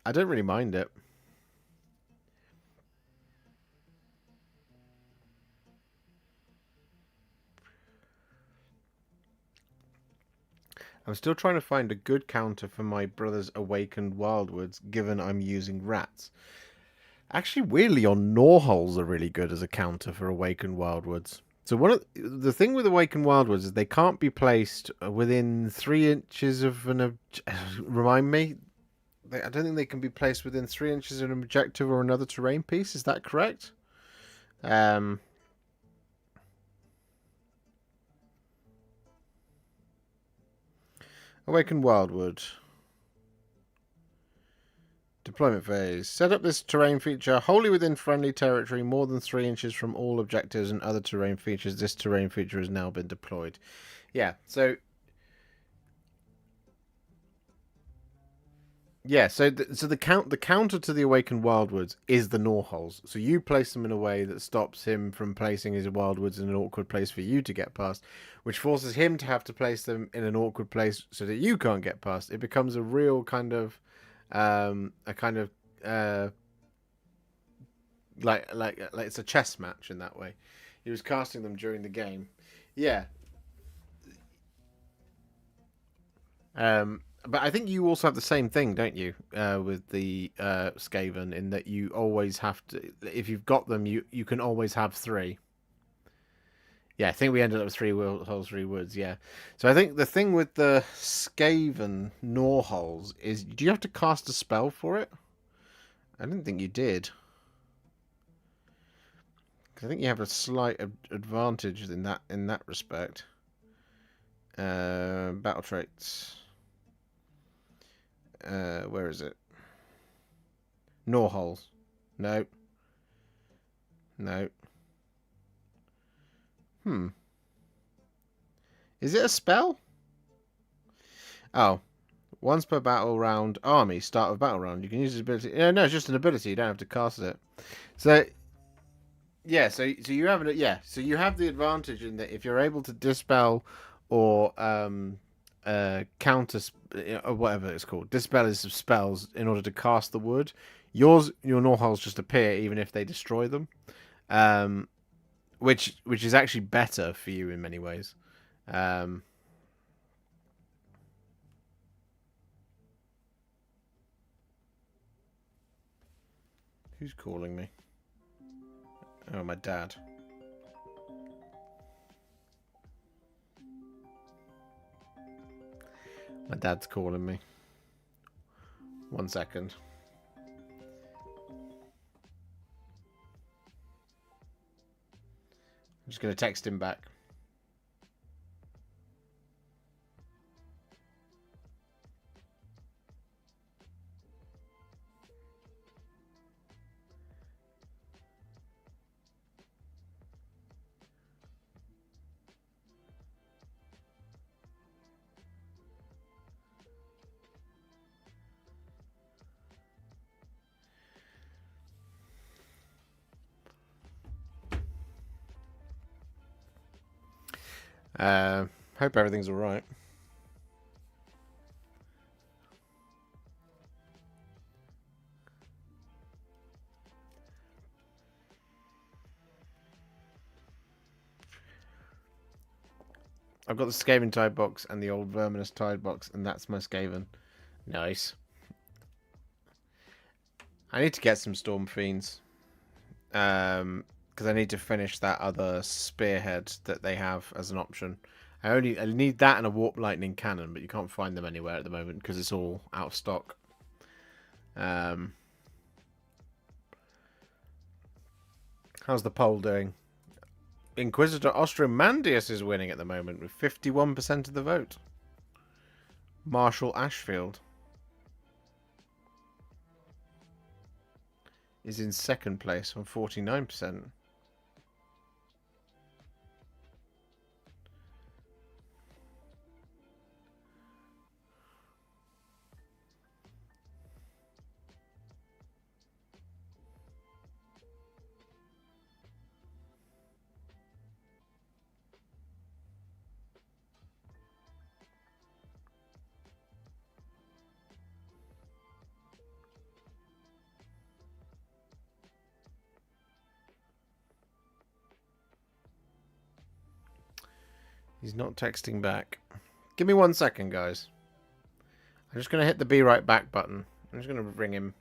I don't really mind it. I'm still trying to find a good counter for my brother's Awakened Wildwoods, given I'm using rats. Actually, weirdly, on Gnorholes are really good as a counter for Awakened Wildwoods. So the thing with Awakened Wildwoods is they can't be placed within 3 inches of remind me, I don't think they can be placed within 3 inches of an objective or another terrain piece. Is that correct? Awakened Wildwood. Deployment phase. Set up this terrain feature wholly within friendly territory, more than 3 inches from all objectives and other terrain features. This terrain feature has now been deployed. Yeah, so... Yeah, so the counter to the Awakened Wildwoods is the Gnaw holes. So you place them in a way that stops him from placing his Wildwoods in an awkward place for you to get past, which forces him to have to place them in an awkward place so that you can't get past. It becomes a real kind of like it's a chess match in that way. He was casting them during the game. Yeah. But I think you also have the same thing, don't you, with the Skaven, in that you always have to, if you've got them, you can always have 3. Yeah, I think we ended up with 3 holes, 3 woods, yeah. So I think the thing with the Skaven Gnaw holes is, do you have to cast a spell for it? I didn't think you did. I think you have a slight advantage in that respect. Battle traits. Where is it? Gnaw holes. No. No. Is it a spell? Oh. Once per battle round army, start of battle round. You can use this ability. No, it's just an ability. You don't have to cast it. So yeah, so you have so you have the advantage in that if you're able to dispel or counter or whatever it's called, dispel is spells in order to cast the wood. Your Gnaw holes just appear even if they destroy them, which is actually better for you in many ways. Who's calling me? Oh, my dad. My dad's calling me. 1 second. I'm just going to text him back. Hope everything's all right. I've got the Skaven tide box and the old Verminous tide box, and that's my Skaven. Nice. I need to get some Storm Fiends. Because I need to finish that other spearhead that they have as an option. I need that and a Warp Lightning Cannon, but you can't find them anywhere at the moment because it's all out of stock. How's the poll doing? Inquisitor Ostromandius is winning at the moment with 51% of the vote. Marshall Ashfield is in second place on 49%. He's not texting back. Give me 1 second, guys. I'm just going to hit the be right back button. I'm just going to ring him.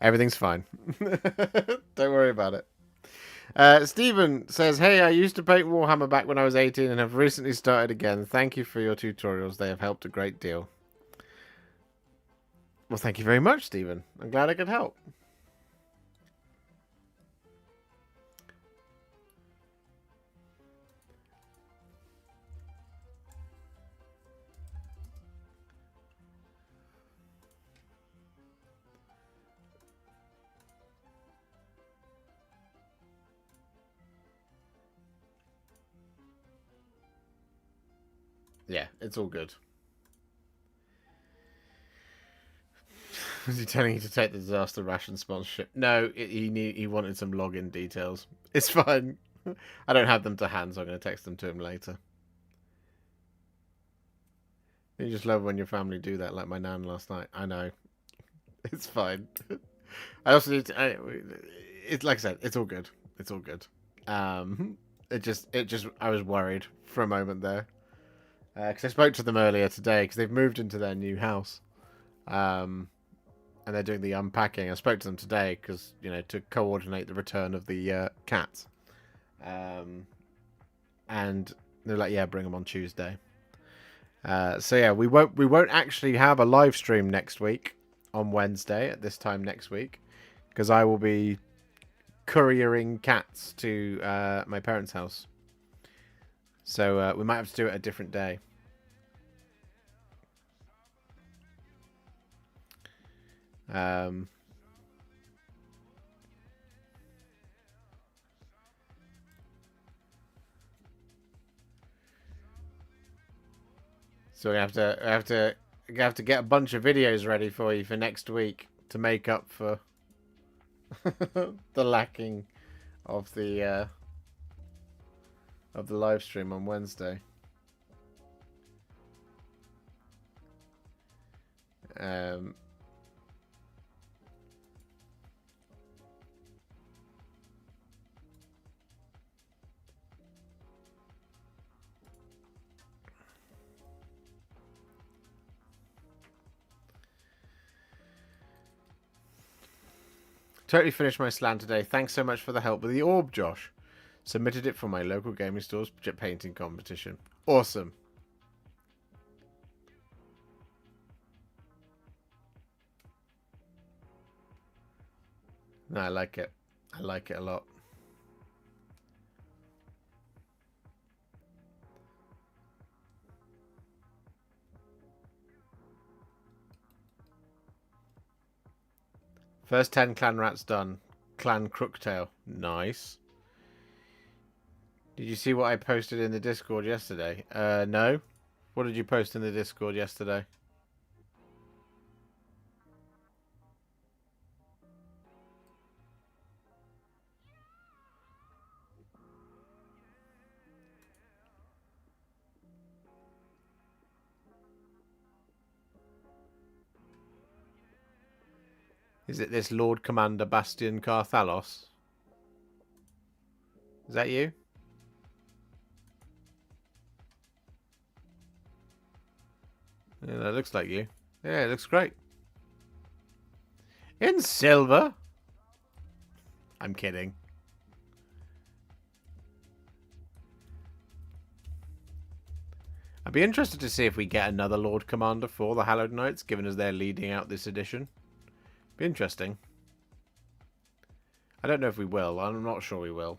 Everything's fine. Don't worry about it. Stephen says, hey, I used to paint Warhammer back when I was 18 and have recently started again. Thank you for your tutorials. They have helped a great deal. Well, thank you very much, Stephen. I'm glad I could help. Yeah, it's all good. Was he telling you to take the disaster ration sponsorship? No, he wanted some login details. It's fine. I don't have them to hand, so I'm going to text them to him later. You just love when your family do that, like my nan last night. I know. It's fine. I also need to. It's like I said, it's all good. It's all good. It just. I was worried for a moment there, because I spoke to them earlier today because they've moved into their new house, and they're doing the unpacking. I spoke to them today because to coordinate the return of the cats, and they're like, yeah, bring them on Tuesday. So yeah, we won't actually have a live stream next week on Wednesday at this time next week because I will be couriering cats to my parents' house. So we might have to do it a different day. So we have to get a bunch of videos ready for you for next week to make up for the lacking of the live stream on Wednesday. Totally finished my slam today. Thanks so much for the help with the orb, Josh. Submitted it for my local gaming store's painting competition. Awesome. No, I like it. I like it a lot. First 10 clan rats done. Clan Crooktail. Nice. Did you see what I posted in the Discord yesterday? No. What did you post in the Discord yesterday? Is it this Lord Commander Bastion Carthalos? Is that you? Yeah, that looks like you. Yeah, it looks great. In silver? I'm kidding. I'd be interested to see if we get another Lord Commander for the Hallowed Knights, given as they're leading out this edition. Be interesting. I don't know if we will. I'm not sure we will.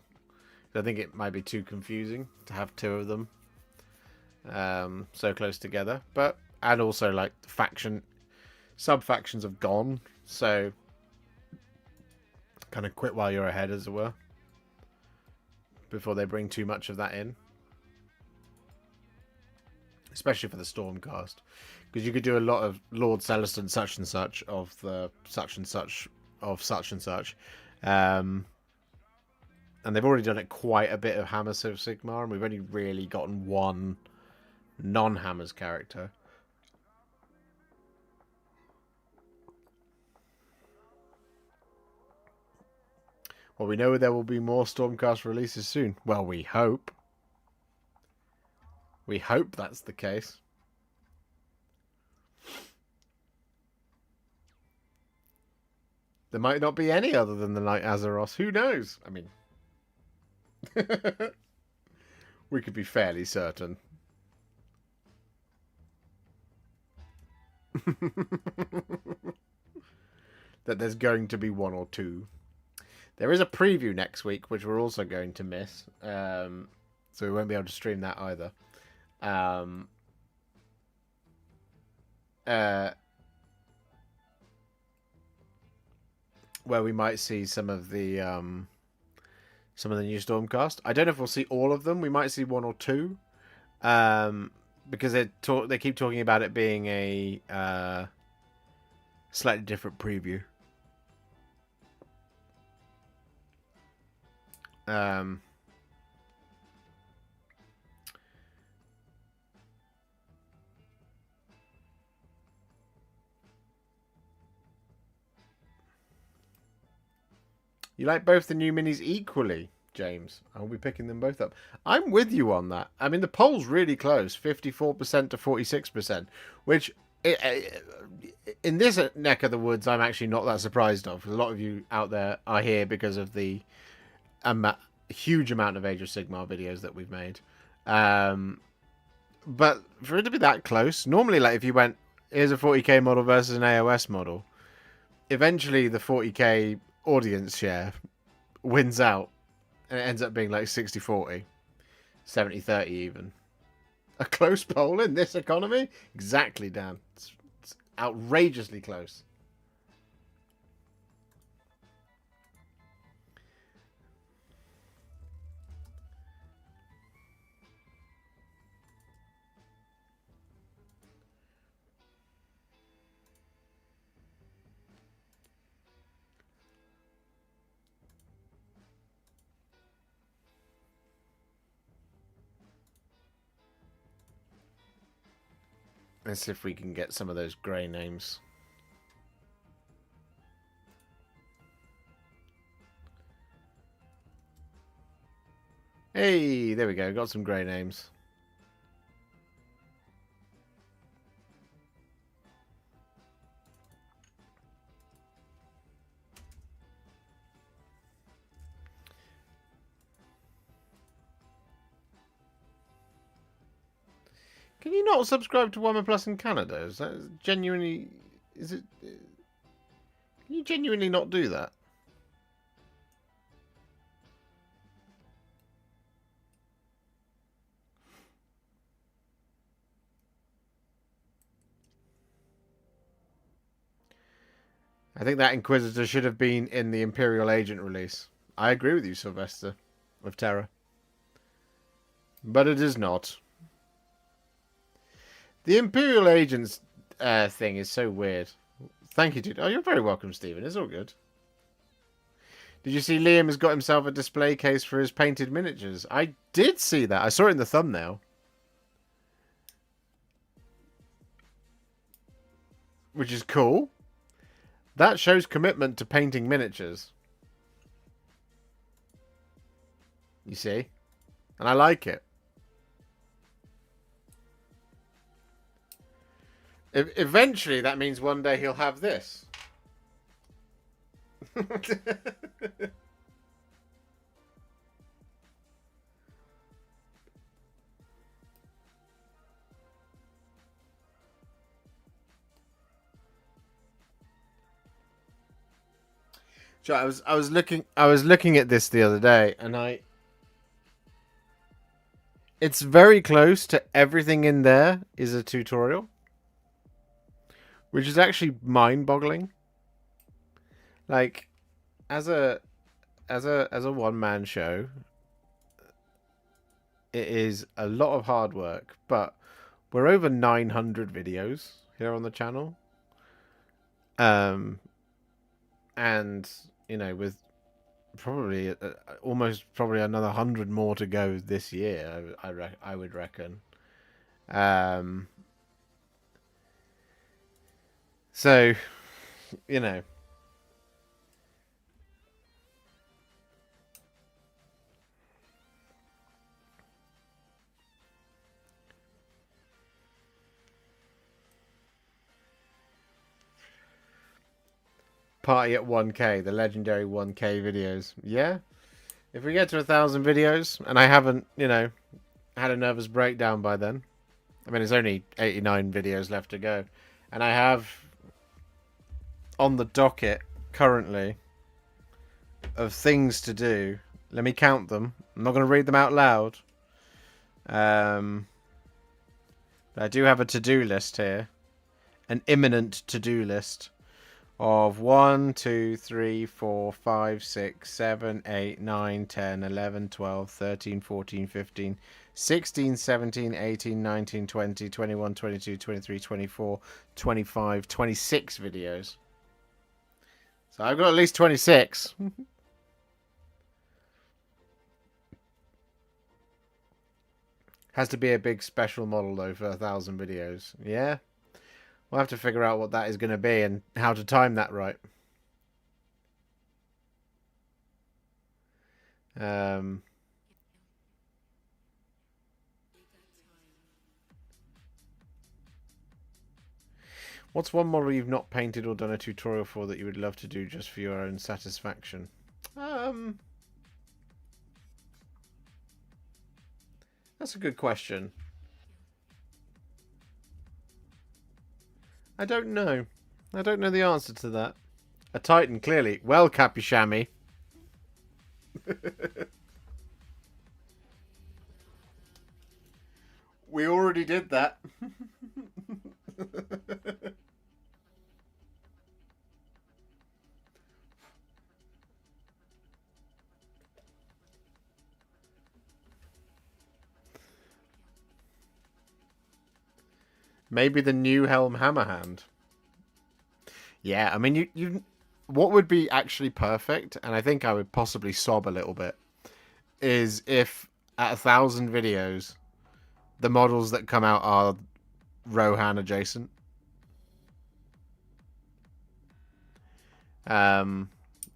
I think it might be too confusing to have two of them so close together. And also, like, sub-factions have gone, so kind of quit while you're ahead, as it were, before they bring too much of that in. Especially for the Stormcast. Because you could do a lot of Lord Celestin such and such of the such and such of such and such. And they've already done it quite a bit of Hammers of Sigmar, and we've only really gotten one non-Hammers character. Well, we know there will be more Stormcast releases soon. Well, we hope. We hope that's the case. There might not be any other than the Knight Azeroth. Who knows? I mean, we could be fairly certain. That there's going to be one or two. There is a preview next week, which we're also going to miss. So we won't be able to stream that either. Where we might see some of the new Stormcast. I don't know if we'll see all of them. We might see one or two. Because they keep talking about it being a slightly different preview. You like both the new minis equally, James? I'll be picking them both up. I'm with you on that. I mean, the poll's really close, 54% to 46%, which in this neck of the woods, I'm actually not that surprised of. A lot of you out there are here because of the huge amount of Age of Sigmar videos that we've made. But for it to be that close, normally, like if you went, here's a 40k model versus an AOS model, eventually the 40k audience share wins out, and it ends up being like 60-40, 70-30 even. A close poll in this economy? Exactly, Dan. It's outrageously close. Let's see if we can get some of those grey names. Hey, there we go. Got some grey names. Can you not subscribe to Warhammer Plus in Canada? Is that genuinely... Is it... Can you genuinely not do that? I think that Inquisitor should have been in the Imperial Agent release. I agree with you, Sylvester, with Terra. But it is not. The Imperial Agents thing is so weird. Thank you, dude. Oh, you're very welcome, Stephen. It's all good. Did you see Liam has got himself a display case for his painted miniatures? I did see that. I saw it in the thumbnail. Which is cool. That shows commitment to painting miniatures. You see? And I like it. Eventually, that means one day he'll have this. So I was looking at this the other day, and it's very close to everything in there is a tutorial, which is actually mind-boggling. Like, as a one-man show, it is a lot of hard work, but we're over 900 videos here on the channel. And you know, with probably almost another 100 more to go this year, I would reckon. So, you know. Party at 1K, the legendary 1K videos. Yeah. If we get to 1,000 videos, and I haven't, you know, had a nervous breakdown by then. I mean, there's only 89 videos left to go. And I have on the docket currently of things to do. Let me count them. I'm not going to read them out loud. But I do have a to-do list here. An imminent to-do list of 1, 2, 3, 4, 5, 6, 7, 8, 9, 10, 11, 12, 13, 14, 15, 16, 17, 18, 19, 20, 21, 22, 23, 24, 25, 26 videos. So I've got at least 26. Has to be a big special model though for 1,000 videos. Yeah? We'll have to figure out what that is going to be and how to time that right. What's one model you've not painted or done a tutorial for that you would love to do just for your own satisfaction? That's a good question. I don't know. I don't know the answer to that. A Titan, clearly. Well, Capuchami. We already did that. Maybe the new Helm Hammerhand. Yeah, I mean, you what would be actually perfect, and I think I would possibly sob a little bit, is if at 1,000 videos, the models that come out are Rohan adjacent. It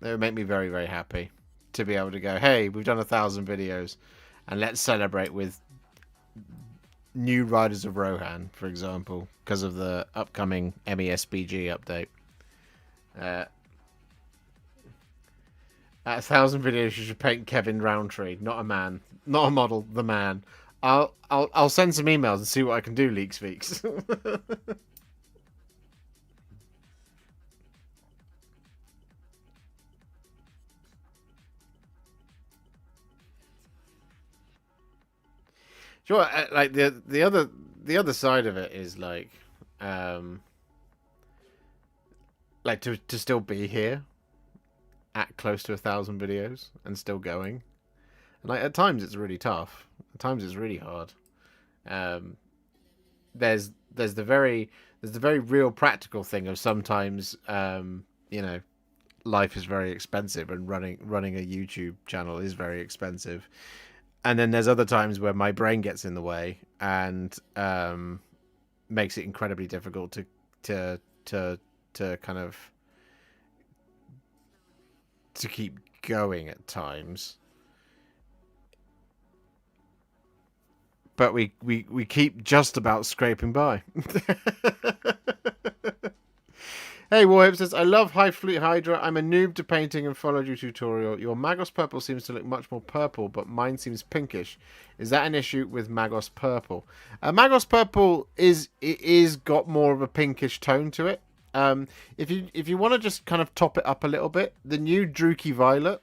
would make me very, very happy to be able to go, hey, we've done 1,000 videos, and let's celebrate with new Riders of Rohan, for example, because of the upcoming MESBG update. At 1,000 videos, you should paint Kevin Roundtree, not a man, not a model, the man. I'll send some emails and see what I can do, Leaks Feeks. Sure, like the other side of it is like to still be here at close to 1,000 videos and still going. And like at times it's really tough. At times it's really hard. There's the very real practical thing of sometimes you know, life is very expensive and running a YouTube channel is very expensive. And then there's other times where my brain gets in the way and makes it incredibly difficult to kind of to keep going at times. But we keep just about scraping by. Hey, Warhipster says, I love High Fleet Hydra. I'm a noob to painting and followed your tutorial. Your Magos purple seems to look much more purple, but mine seems pinkish. Is that an issue with Magos purple? Magos purple is got more of a pinkish tone to it. If you want to just kind of top it up a little bit, the new Druchii Violet,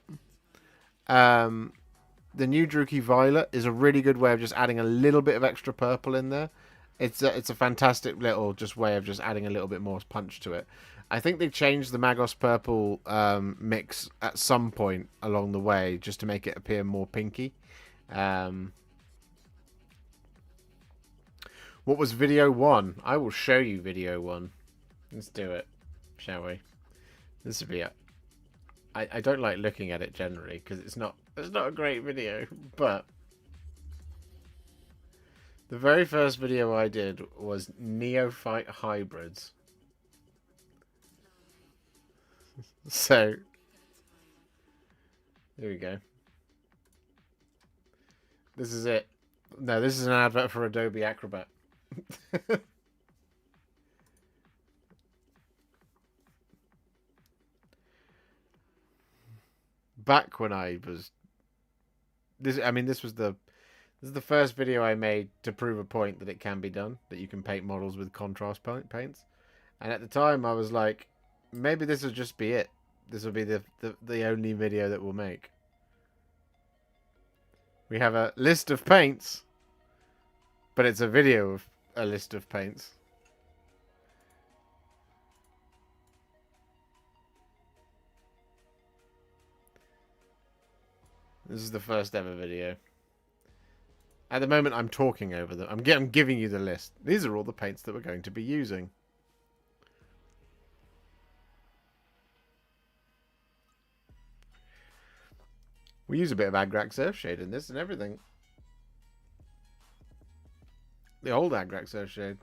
is a really good way of just adding a little bit of extra purple in there. It's a fantastic little just way of just adding a little bit more punch to it. I think they changed the Magos purple mix at some point along the way just to make it appear more pinky. What was video 1? I will show you video 1. Let's do it, shall we? This would be I don't like looking at it generally because it's not a great video, but the very first video I did was Neophyte Hybrids. So, here we go. This is it. No, this is an advert for Adobe Acrobat. back when I was this. I mean, this is the first video I made to prove a point that it can be done, that you can paint models with contrast paints. And at the time, I was like, maybe this will just be it. This will be the only video that we'll make. We have a list of paints, but it's a video of a list of paints. This is the first ever video. At the moment, I'm talking over them. I'm giving you the list. These are all the paints that we're going to be using. We use a bit of Agrax Earthshade in this and everything. The old Agrax Earthshade.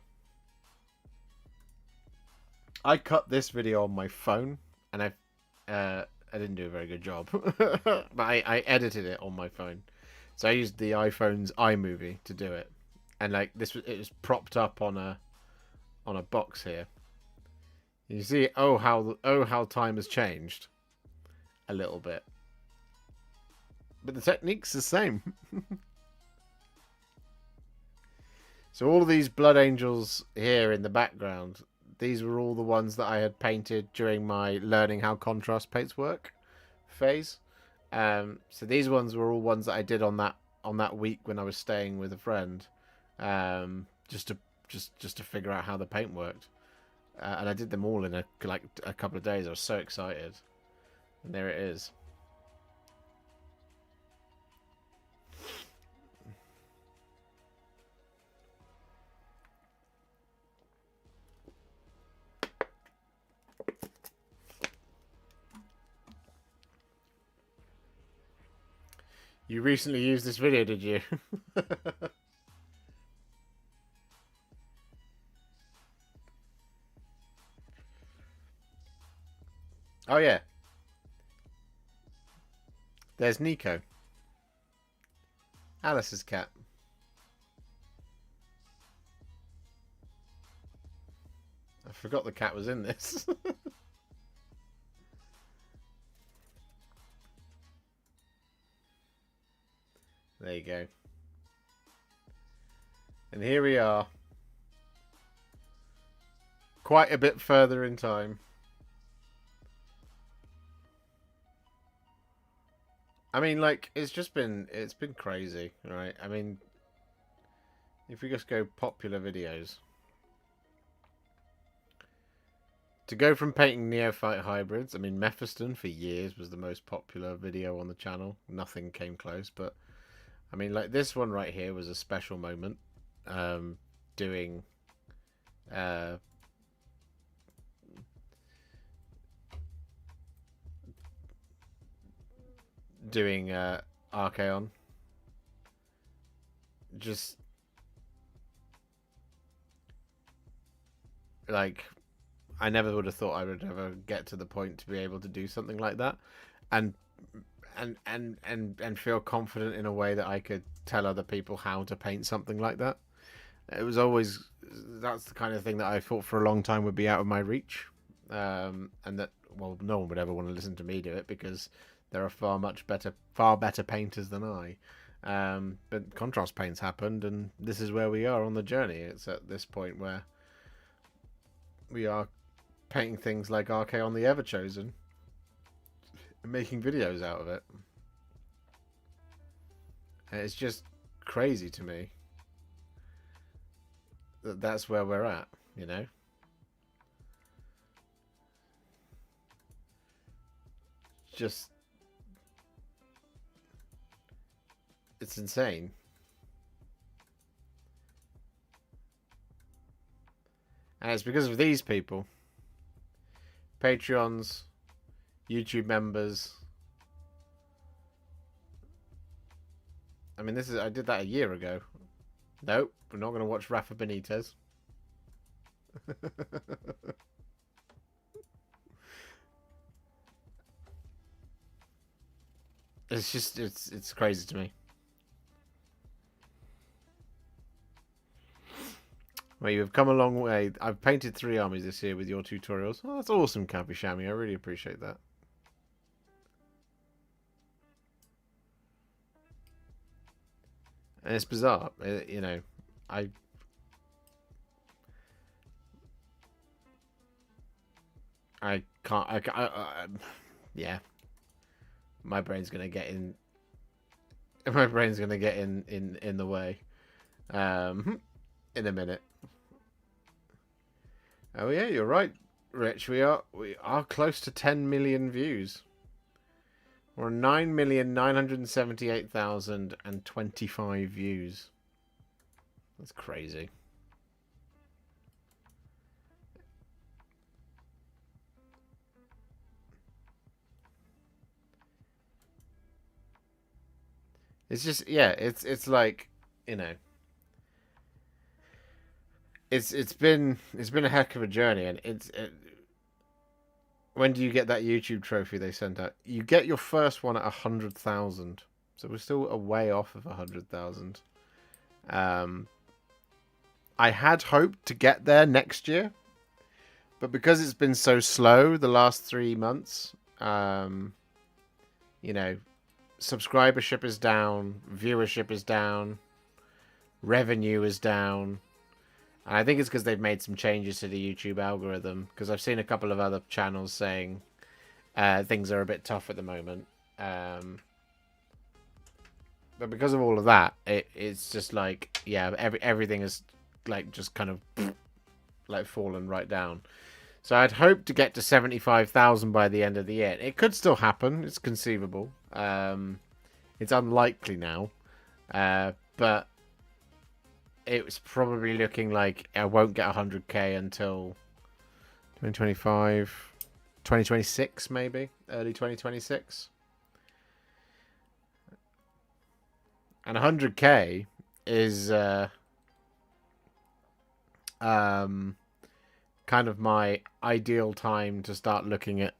I cut this video on my phone, and I didn't do a very good job. But I edited it on my phone. So I used the iPhone's iMovie to do it. And like it was propped up on a box here. You see, oh how time has changed a little bit. But the technique's the same. So all of these blood angels here in the background, these were all the ones that I had painted during my learning how contrast paints work phase. So these ones were all ones that I did on that week when I was staying with a friend, just to figure out how the paint worked. And I did them all in a couple of days. I was so excited. And there it is. You recently used this video, did you? Oh, yeah. There's Nico. Alice's cat. I forgot the cat was in this. There you go. And here we are. Quite a bit further in time. I mean, like, it's been crazy, right? I mean, if we just go popular videos. To go from painting neophyte hybrids, I mean, Mephiston for years was the most popular video on the channel. Nothing came close, but I mean, like this one right here was a special moment. Doing Archaon. Just like I never would have thought I would ever get to the point to be able to do something like that, and feel confident in a way that I could tell other people how to paint something like that. It was always, that's the kind of thing that I thought for a long time would be out of my reach, and that, well, no one would ever want to listen to me do it because there are far better painters than I. But contrast paints happened, and this is where we are on the journey. It's at this point where we are painting things like Archaon the Everchosen and making videos out of it. And it's just crazy to me that that's where we're at, you know? Just, it's insane. And it's because of these people. Patreons, YouTube members. I mean, I did that a year ago. Nope, we're not going to watch Rafa Benitez. It's just, it's crazy to me. Well, you've come a long way. I've painted 3 armies this year with your tutorials. Oh, that's awesome, Cappy Shammy. I really appreciate that. And it's bizarre. You know, I can't. Yeah, my brain's gonna get in. My brain's gonna get in the way. In a minute. Oh yeah, you're right, Rich. We are close to 10 million views. We're 9,978,025 views. That's crazy. It's just, yeah, it's like, you know, it's been a heck of a journey, and when do you get that YouTube trophy they sent out? You get your first one at 100,000, so we're still a way off of 100,000. I had hoped to get there next year, but because it's been so slow the last 3 months, you know, subscribership is down, viewership is down, revenue is down. And I think it's because they've made some changes to the YouTube algorithm. Because I've seen a couple of other channels saying things are a bit tough at the moment. But because of all of that, it's just like, yeah, everything is like just kind of like fallen right down. So I'd hoped to get to 75,000 by the end of the year. It could still happen. It's conceivable. It's unlikely now. But it was probably looking like I won't get 100k until 2025, 2026 maybe, early 2026. And 100k is kind of my ideal time to start looking at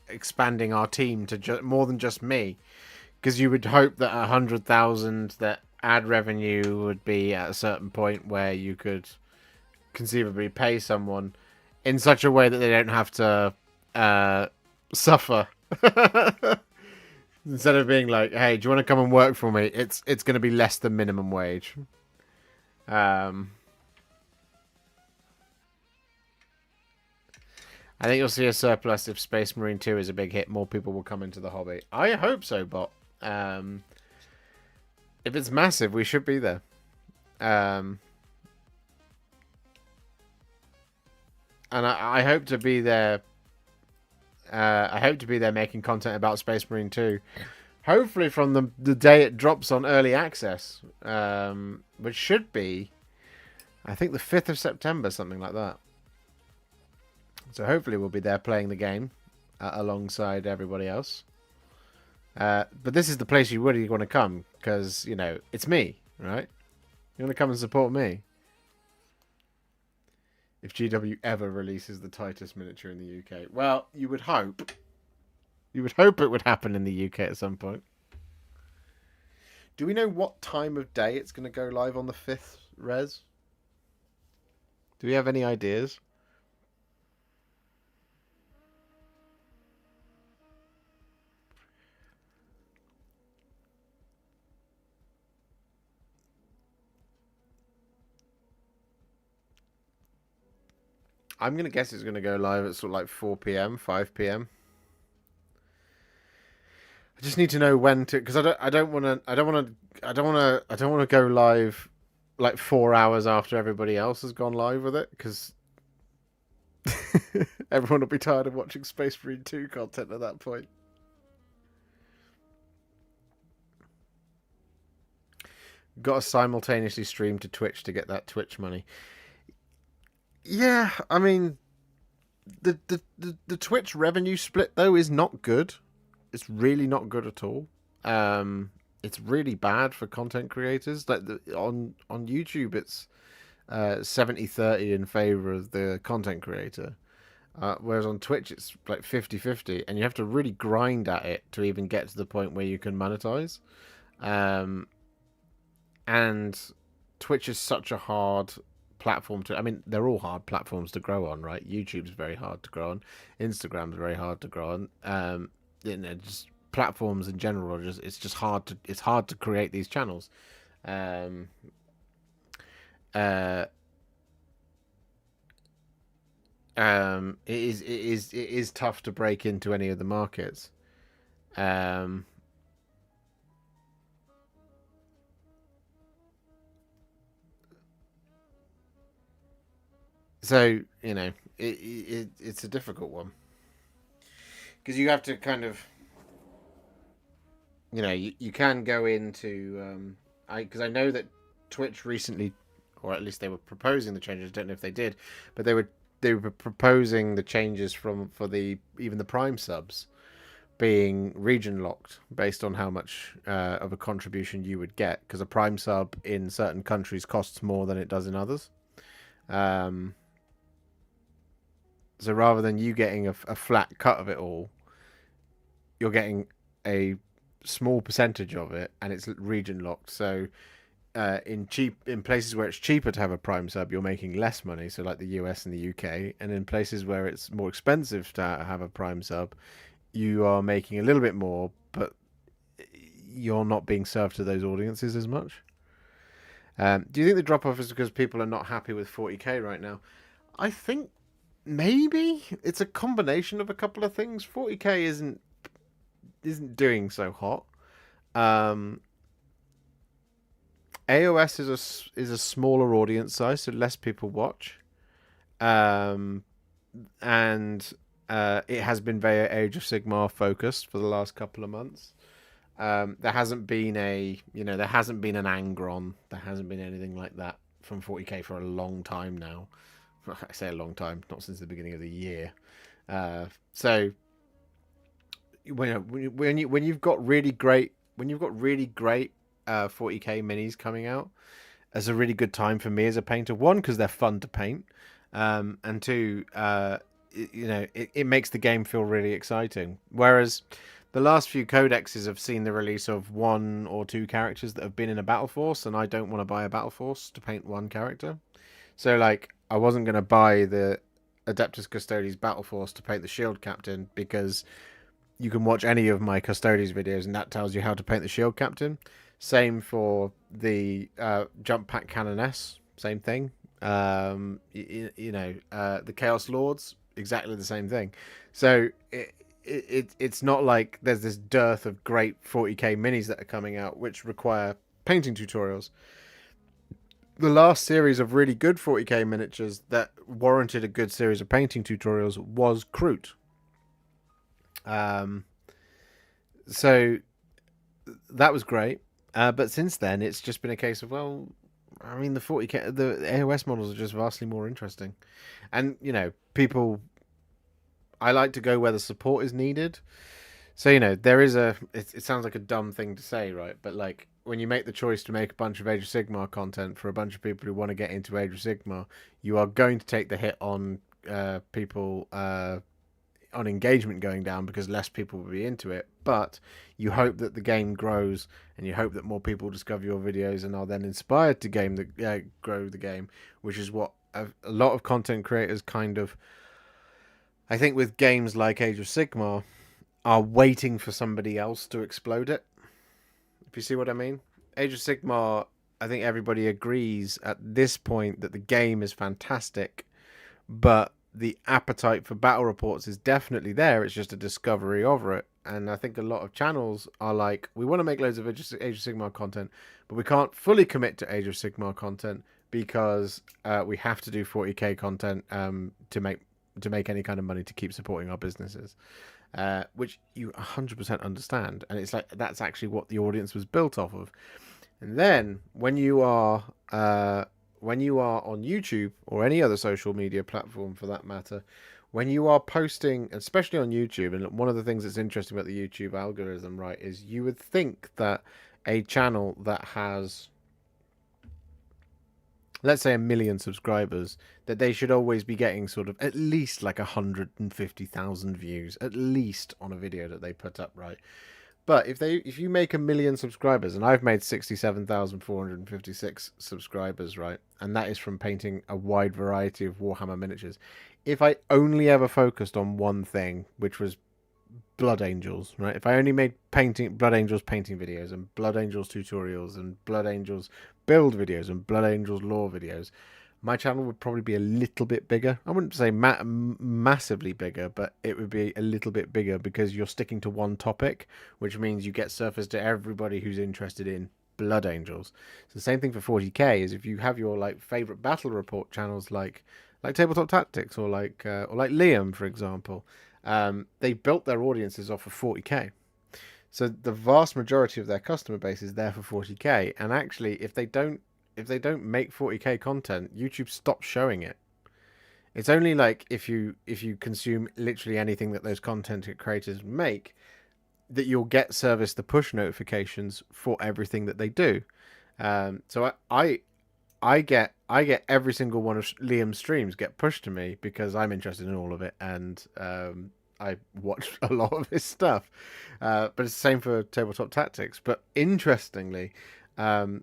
expanding our team to more than just me, because you would hope that 100,000 that ad revenue would be at a certain point where you could conceivably pay someone in such a way that they don't have to suffer. Instead of being like, hey, do you want to come and work for me? It's going to be less than minimum wage. I think you'll see a surplus if Space Marine 2 is a big hit. More people will come into the hobby. I hope so, but if it's massive, we should be there. And I hope to be there. I hope to be there making content about Space Marine 2. Hopefully from the day it drops on early access, which should be, I think, the 5th of September, something like that. So hopefully we'll be there playing the game alongside everybody else. But this is the place you really want to come, because, you know, it's me, right? You want to come and support me. If GW ever releases the Titus miniature in the UK. Well, you would hope. You would hope it would happen in the UK at some point. Do we know what time of day it's going to go live on the 5th, Rez? Do we have any ideas? I'm going to guess it's going to go live at sort of like 4 p.m, 5 p.m. I just need to know when to, because I don't want to go live like 4 hours after everybody else has gone live with it, because everyone will be tired of watching Space Marine 2 content at that point. Got to simultaneously stream to Twitch to get that Twitch money. Yeah, I mean, the Twitch revenue split though is not good. It's really not good at all. It's really bad for content creators. Like on YouTube, it's 70-30 in favor of the content creator, whereas on Twitch it's like 50-50, and you have to really grind at it to even get to the point where you can monetize. And Twitch is such a hard platform to, I mean, they're all hard platforms to grow on, right? YouTube's very hard to grow on, Instagram's very hard to grow on, you know, just platforms in general are just hard to create these channels. Um, uh, it is tough to break into any of the markets. Um, so it's a difficult one because you have to kind of you can go into because I know that Twitch recently, or at least they were proposing the changes. I don't know if they did, but they were proposing the changes for the even the Prime subs being region locked based on how much of a contribution you would get, because a Prime sub in certain countries costs more than it does in others. Um, so rather than you getting a flat cut of it all, you're getting a small percentage of it, and it's region locked. So in places where it's cheaper to have a Prime sub, you're making less money. So like the US and the UK, and in places where it's more expensive to have a Prime sub, you are making a little bit more, but you're not being served to those audiences as much. Do you think the drop off is because people are not happy with 40k right now? I think maybe it's a combination of a couple of things. 40k isn't doing so hot. AOS is a smaller audience size, so less people watch. And it has been very Age of Sigmar focused for the last couple of months. There hasn't been there hasn't been an Angron. There hasn't been anything like that from 40k for a long time now. I say a long time, not since the beginning of the year. So when you've got really great 40k minis coming out, it's a really good time for me as a painter. One, because they're fun to paint, and two, it makes the game feel really exciting. Whereas the last few codexes have seen the release of one or two characters that have been in a battle force, and I don't want to buy a battle force to paint one character. So like, I wasn't going to buy the Adeptus Custodes battle force to paint the shield captain, because you can watch any of my Custodes videos and that tells you how to paint the shield captain. Same for the jump pack canoness, same thing. The Chaos Lords, exactly the same thing. So it's not like there's this dearth of great 40k minis that are coming out which require painting tutorials. The last series of really good 40k miniatures that warranted a good series of painting tutorials was Kroot. So that was great. But since then, it's just been a case of, well, I mean, the 40k, the AOS models are just vastly more interesting. And, people, I like to go where the support is needed. So, there is it sounds like a dumb thing to say, right? But, like, when you make the choice to make a bunch of Age of Sigmar content for a bunch of people who want to get into Age of Sigmar, you are going to take the hit on people, on engagement going down, because less people will be into it. But you hope that the game grows, and you hope that more people discover your videos and are then inspired to grow the game, which is what a lot of content creators kind of, I think, with games like Age of Sigmar, are waiting for somebody else to explode it. If you see what I mean. Age of Sigmar, I think everybody agrees at this point that the game is fantastic, but the appetite for battle reports is definitely there. It's just a discovery of it. And I think a lot of channels are like, we want to make loads of Age of Sigmar content, but we can't fully commit to Age of Sigmar content because we have to do 40k content to make any kind of money to keep supporting our businesses. Which you 100% understand. And it's like, that's actually what the audience was built off of. And then when you are on YouTube or any other social media platform for that matter, when you are posting, especially on YouTube, and one of the things that's interesting about the YouTube algorithm, right, is you would think that a channel that has, let's say, 1 million subscribers, that they should always be getting sort of at least like 150,000 views, at least, on a video that they put up, right? But if you make 1 million subscribers, and I've made 67,456 subscribers, right, and that is from painting a wide variety of Warhammer miniatures. If I only ever focused on one thing, which was Blood Angels, right? If I only made Blood Angels painting videos and Blood Angels tutorials and Blood Angels build videos and Blood Angels lore videos, my channel would probably be a little bit bigger. I wouldn't say massively bigger, but it would be a little bit bigger because you're sticking to one topic, which means you get surface to everybody who's interested in Blood Angels. So the same thing for 40k is if you have your like favorite battle report channels like Tabletop Tactics or like Liam, for example, they built their audiences off of 40k. So the vast majority of their customer base is there for 40k, and actually, if they don't make 40k content, YouTube stops showing it. It's only like if you consume literally anything that those content creators make that you'll get service the push notifications for everything that they do. So I get every single one of Liam's streams get pushed to me because I'm interested in all of it, and I watch a lot of his stuff. But it's the same for Tabletop Tactics. But interestingly, I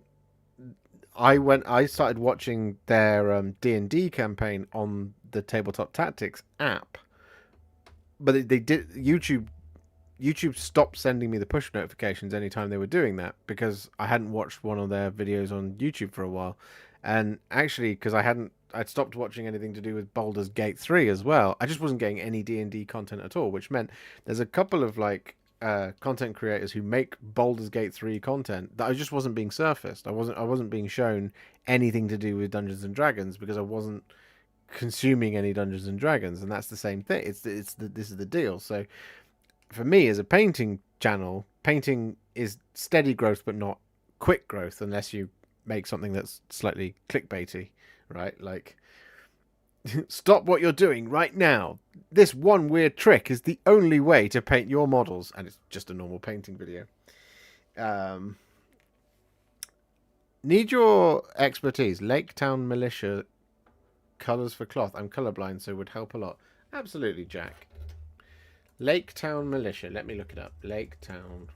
started watching their D&D campaign on the Tabletop Tactics app, but they did YouTube stopped sending me the push notifications anytime they were doing that because I hadn't watched one of their videos on YouTube for a while, and actually because I'd stopped watching anything to do with Baldur's Gate 3 as well. I just wasn't getting any D&D content at all, which meant there's a couple of like content creators who make Baldur's Gate 3 content that I just wasn't being surfaced. I wasn't being shown anything to do with Dungeons and Dragons because I wasn't consuming any Dungeons and Dragons, and that's the same thing. This is the deal. So for me as a painting channel, painting is steady growth but not quick growth unless you make something that's slightly clickbaity, right? Like, stop what you're doing right now. This one weird trick is the only way to paint your models, and it's just a normal painting video. Need your expertise. Lake Town Militia colors for cloth. I'm colorblind, so it would help a lot. Absolutely, Jack. Lake Town Militia. Let me look it up. Lake Town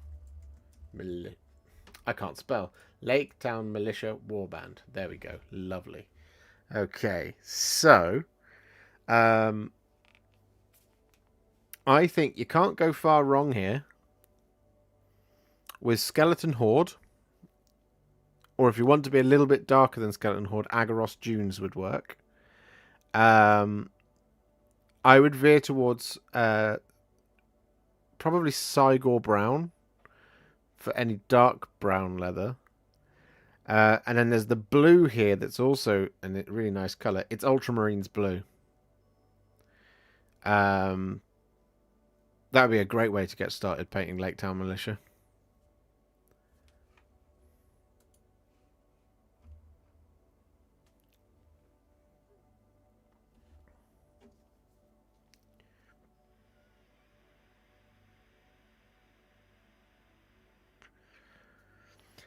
Militia. I can't spell. Lake Town Militia Warband. There we go. Lovely. Okay, so I think you can't go far wrong here with Skeleton Horde, or if you want to be a little bit darker than Skeleton Horde, Agaros Dunes would work. I would veer towards probably Sigor Brown for any dark brown leather. And then there's the blue here that's also a really nice colour. It's Ultramarines blue. That would be a great way to get started painting Lake Town Militia.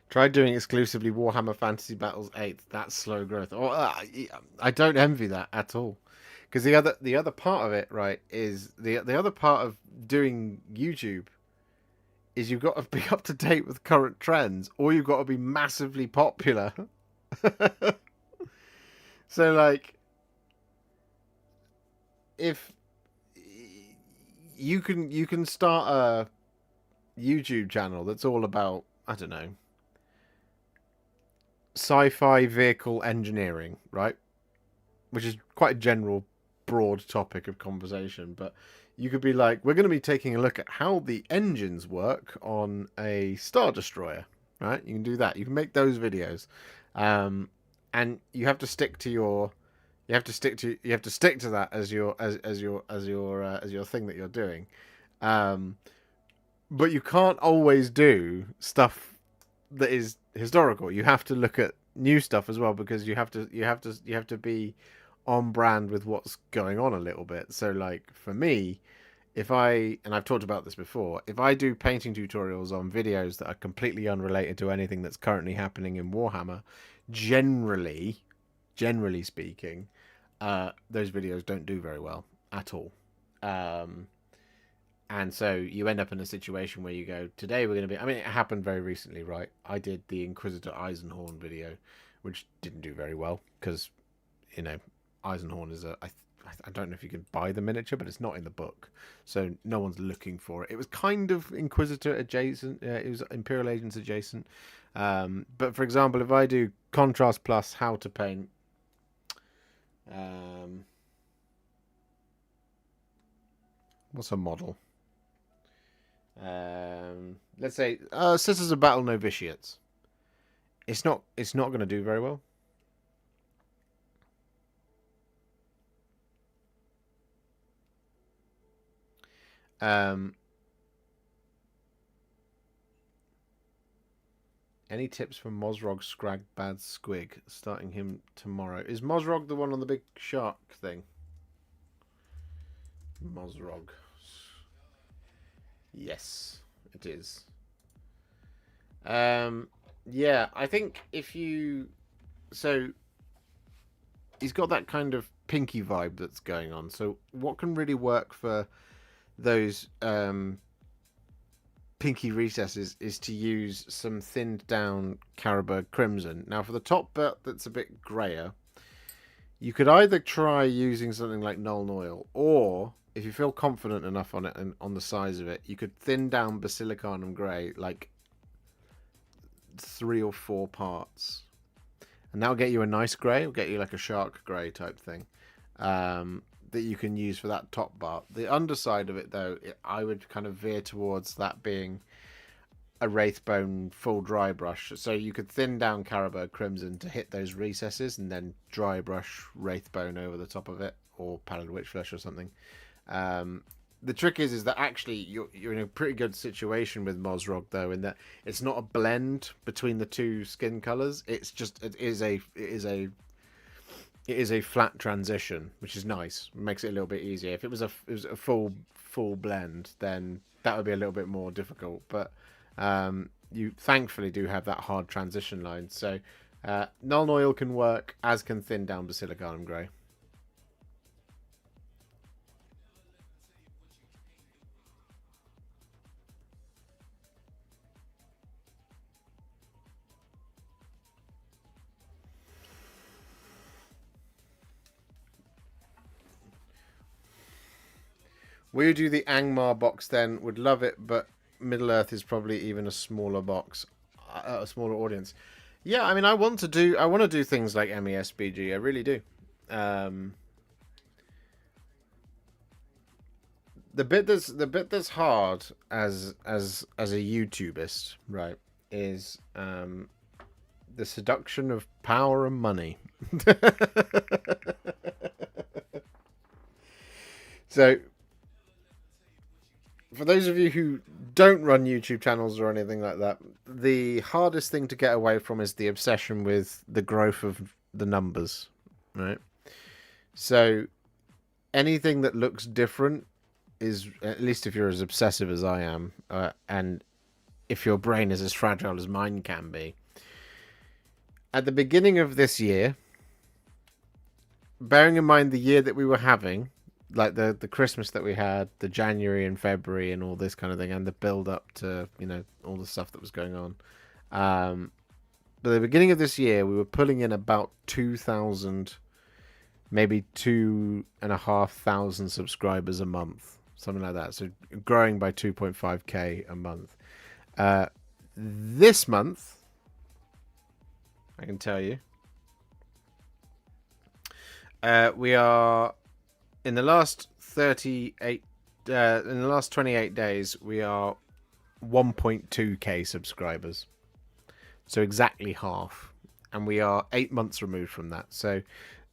Try doing exclusively Warhammer Fantasy Battles 8. That's slow growth. Oh, I don't envy that at all. Because the other part of it, right, is the other part of doing YouTube is you've got to be up to date with current trends, or you've got to be massively popular. So, like, if you can start a YouTube channel that's all about, I don't know, sci-fi vehicle engineering, right? Which is quite a general, broad topic of conversation, but you could be like, we're going to be taking a look at how the engines work on a Star Destroyer, right? You can do that. You can make those videos, and you have to stick to your, you have to stick to that as your thing that you're doing, but you can't always do stuff that is historical. You have to look at new stuff as well because you have to be on brand with what's going on a little bit. So like for me, and I've talked about this before, if I do painting tutorials on videos that are completely unrelated to anything that's currently happening in Warhammer, generally speaking, those videos don't do very well at all. And so you end up in a situation where you go, today we're going to be... I mean, it happened very recently, right? I did the Inquisitor Eisenhorn video, which didn't do very well because, you know, Eisenhorn is I don't know if you can buy the miniature, but it's not in the book, so no one's looking for it. It was kind of Inquisitor adjacent. It was Imperial Agents adjacent. But for example, if I do contrast plus how to paint, what's a model? Let's say Sisters of Battle Novitiates. It's not going to do very well. Any tips from Mosrog Scragbad Squig? Starting him tomorrow. Is Mosrog the one on the big shark thing? Mosrog. Yes, it is. Yeah, I think if you... So, he's got that kind of pinky vibe that's going on. So, what can really work for those pinky recesses is to use some thinned down Carroburg Crimson. Now, for the top bit that's a bit grayer, you could either try using something like Nuln Oil, or if you feel confident enough on it and on the size of it, you could thin down Basilicanum Grey like 3 or 4 parts, and that'll get you a nice grey. It'll get you like a shark grey type thing that you can use for that top bar. The underside of it, though, I would kind of veer towards that being a Wraithbone full dry brush. So you could thin down Carroburg Crimson to hit those recesses, and then dry brush Wraithbone over the top of it, or Pallid Witchflesh or something. The trick is that actually you're in a pretty good situation with Mosrog, though, in that it's not a blend between the two skin colors. It's just it is a flat transition, which is nice. It makes it a little bit easier. If it was a full blend, then that would be a little bit more difficult. But you thankfully do have that hard transition line. So Nuln Oil can work, as can thin down Basilicanum Grey. Will you do the Angmar box then? Would love it, but Middle Earth is probably even a smaller box, a smaller audience. Yeah, I mean, I want to do things like MESBG. I really do. The bit that's hard as a YouTubist, right, is the seduction of power and money. So, for those of you who don't run YouTube channels or anything like that, the hardest thing to get away from is the obsession with the growth of the numbers, right? So anything that looks different is, at least if you're as obsessive as I am, and if your brain is as fragile as mine can be. At the beginning of this year, bearing in mind the year that we were having, like the Christmas that we had, the January and February and all this kind of thing, and the build up to, you know, all the stuff that was going on. But at the beginning of this year, we were pulling in about 2,000, maybe 2,500 subscribers a month, something like that. So growing by 2.5k a month. This month, I can tell you, we are in the last 28 days, we are 1.2k subscribers. So exactly half. And we are 8 months removed from that. So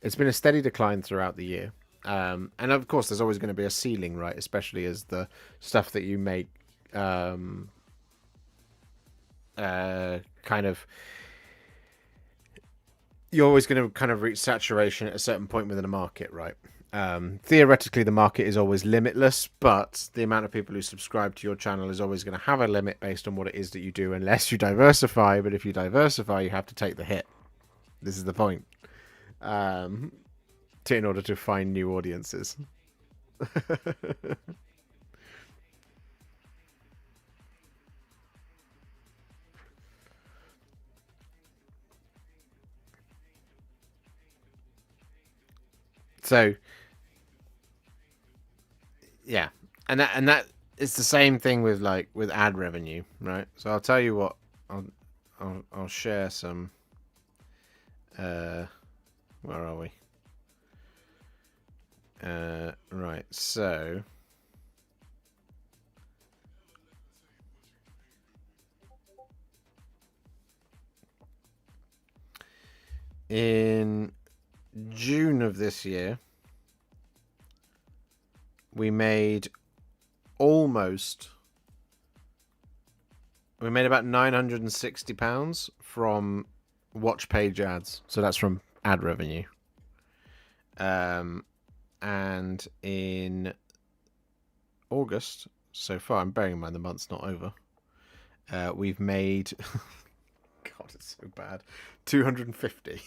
it's been a steady decline throughout the year. And of course, there's always going to be a ceiling, right? Especially as the stuff that you make kind of... You're always going to kind of reach saturation at a certain point within a market, right? Theoretically, the market is always limitless, but the amount of people who subscribe to your channel is always going to have a limit based on what it is that you do, unless you diversify. But if you diversify, you have to take the hit. This is the point. In order to find new audiences. So yeah, and that it's the same thing with with ad revenue, right? So I'll tell you what, I'll share some. Where are we? Right. So in June of this year, we made almost. We made about £960 from watch page ads. So that's from ad revenue. And in August, so far, I'm bearing in mind the month's not over. We've made, God, it's so bad, 250.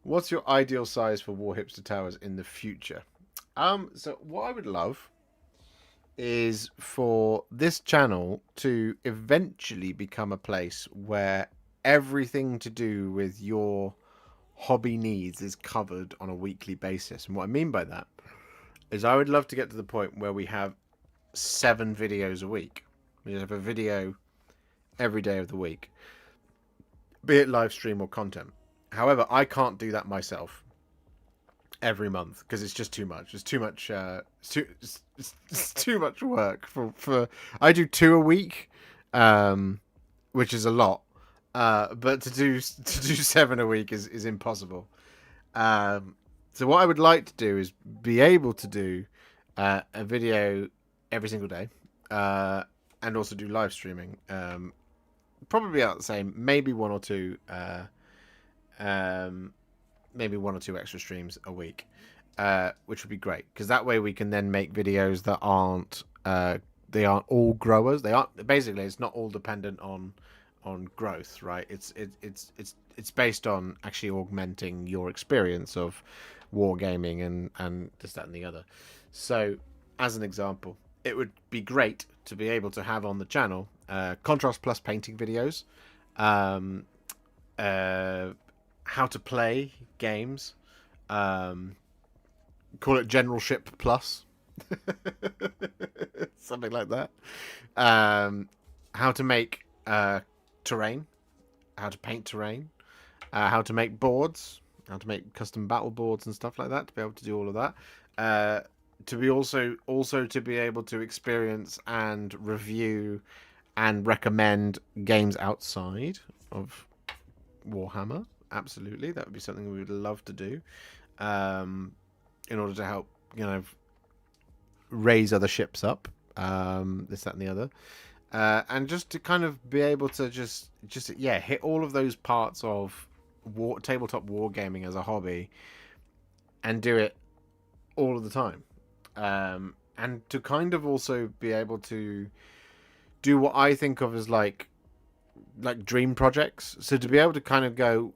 What's your ideal size for Warhipster Towers in the future? So what I would love is for this channel to eventually become a place where everything to do with your hobby needs is covered on a weekly basis. And what I mean by that is I would love to get to the point where we have 7 videos a week. We have a video every day of the week, be it live stream or content. However, I can't do that myself every month because it's just too much. It's too much. It's too much work for. I do 2 a week, which is a lot. But to do 7 a week is impossible. So what I would like to do is be able to do a video every single day, and also do live streaming. Probably about the same, maybe 1 or 2. Maybe 1 or 2 extra streams a week, which would be great because that way we can then make videos that aren't they aren't all growers. They aren't basically. It's not all dependent on growth, right? It's based on actually augmenting your experience of wargaming and this, that, and the other. So, as an example, it would be great to be able to have on the channel contrast plus painting videos. How to play games, call it Generalship Plus, something like that. How to make terrain, how to paint terrain, how to make boards, how to make custom battle boards and stuff like that. To be able to do all of that, to be also to be able to experience and review and recommend games outside of Warhammer. Absolutely, that would be something we would love to do, in order to help raise other ships up, this, that, and the other, and just to kind of be able to just hit all of those parts of tabletop wargaming as a hobby, and do it all of the time, and to kind of also be able to do what I think of as like dream projects. So to be able to kind of go,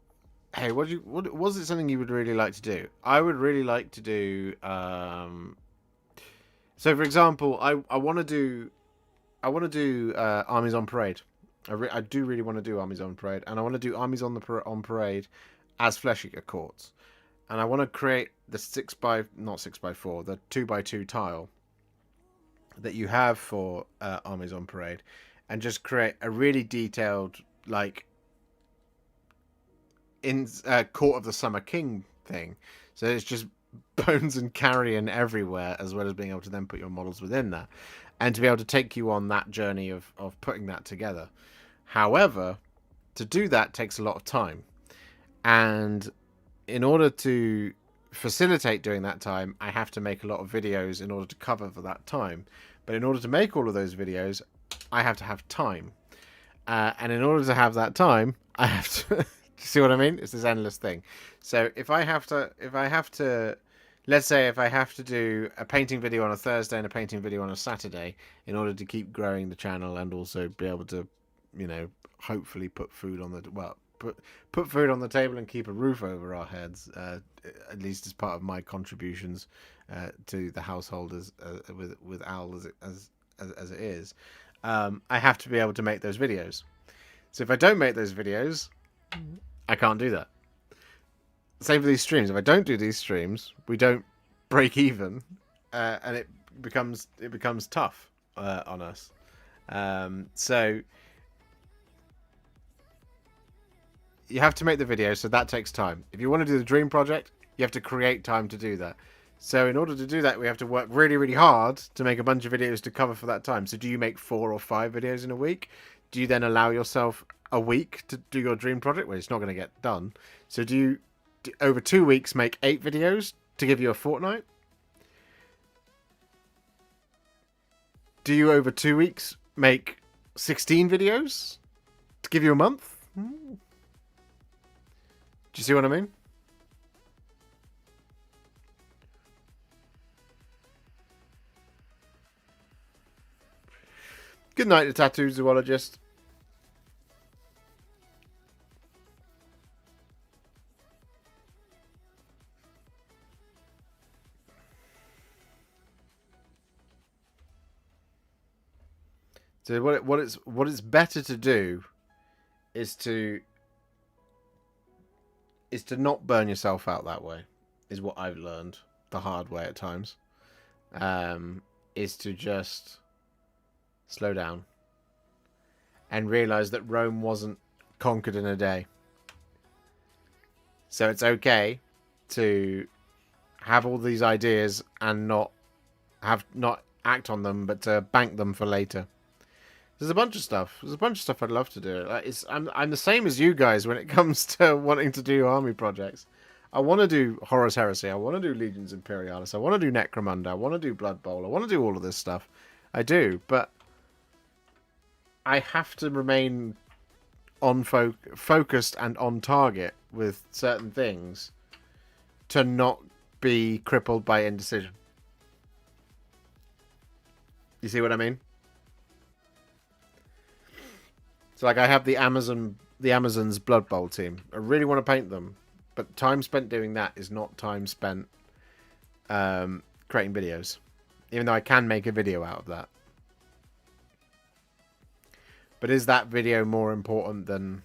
hey, what was it something you would really like to do? I would really like to do. So, for example, I want to do Armies on Parade. I do really want to do Armies on Parade, and I want to do Armies on Parade as Flesh Eater Courts, and I want to create the 6x4, the 2x2 tile that you have for Armies on Parade, and just create a really detailed in Court of the Summer King thing. So it's just bones and carrion everywhere, as well as being able to then put your models within that, and to be able to take you on that journey of putting that together. However, to do that takes a lot of time, and in order to facilitate doing that time, I have to make a lot of videos in order to cover for that time. But in order to make all of those videos, I have to have time, and in order to have that time, I have to see what I mean? It's this endless thing. So if I have to, let's say if I have to do a painting video on a Thursday and a painting video on a Saturday in order to keep growing the channel and also be able to, hopefully put food on put food on the table and keep a roof over our heads, at least as part of my contributions to the household with Al as it is, I have to be able to make those videos. So if I don't make those videos, I can't do that. Same for these streams. If I don't do these streams, we don't break even, and it becomes tough on us. So you have to make the video, so that takes time. If you want to do the dream project, you have to create time to do that. So in order to do that, we have to work really, really hard to make a bunch of videos to cover for that time. So do you make 4 or 5 videos in a week? Do you then allow yourself a week to do your dream project? Well, it's not going to get done. So do you, over 2 weeks, make 8 videos to give you a fortnight? Do you, over 2 weeks, make 16 videos to give you a month? Do you see what I mean? Good night, the tattoo zoologist. So what it's better to do is to not burn yourself out that way. Is what I've learned the hard way at times. Is to just slow down and realize that Rome wasn't conquered in a day. So it's okay to have all these ideas and not act on them, but to bank them for later. There's a bunch of stuff. I'd love to do. I'm the same as you guys when it comes to wanting to do army projects. I want to do Horus Heresy. I want to do Legions Imperialis. I want to do Necromunda. I want to do Blood Bowl. I want to do all of this stuff. I do, but I have to remain on focused and on target with certain things to not be crippled by indecision. You see what I mean? So, like, I have the Amazon's Blood Bowl team. I really want to paint them, but time spent doing that is not time spent creating videos. Even though I can make a video out of that. But is that video more important than,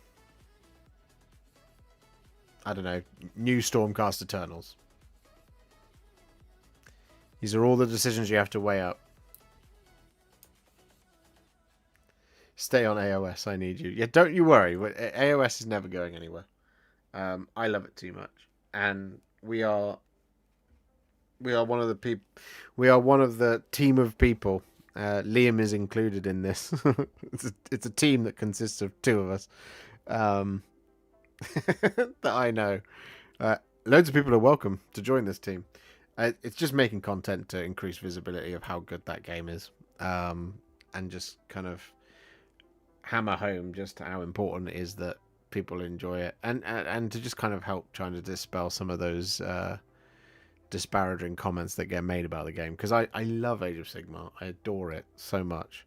I don't know, new Stormcast Eternals? These are all the decisions you have to weigh up. Stay on AOS, I need you. Yeah, don't you worry. AOS is never going anywhere. I love it too much. And we are one of the people. We are one of the team of people. Liam is included in this. It's a team that consists of 2 of us. That I know. Loads of people are welcome to join this team. It's just making content to increase visibility of how good that game is. And just kind of hammer home just how important it is that people enjoy it. And to just kind of help trying to dispel some of those disparaging comments that get made about the game, because I love Age of Sigmar. I adore it so much.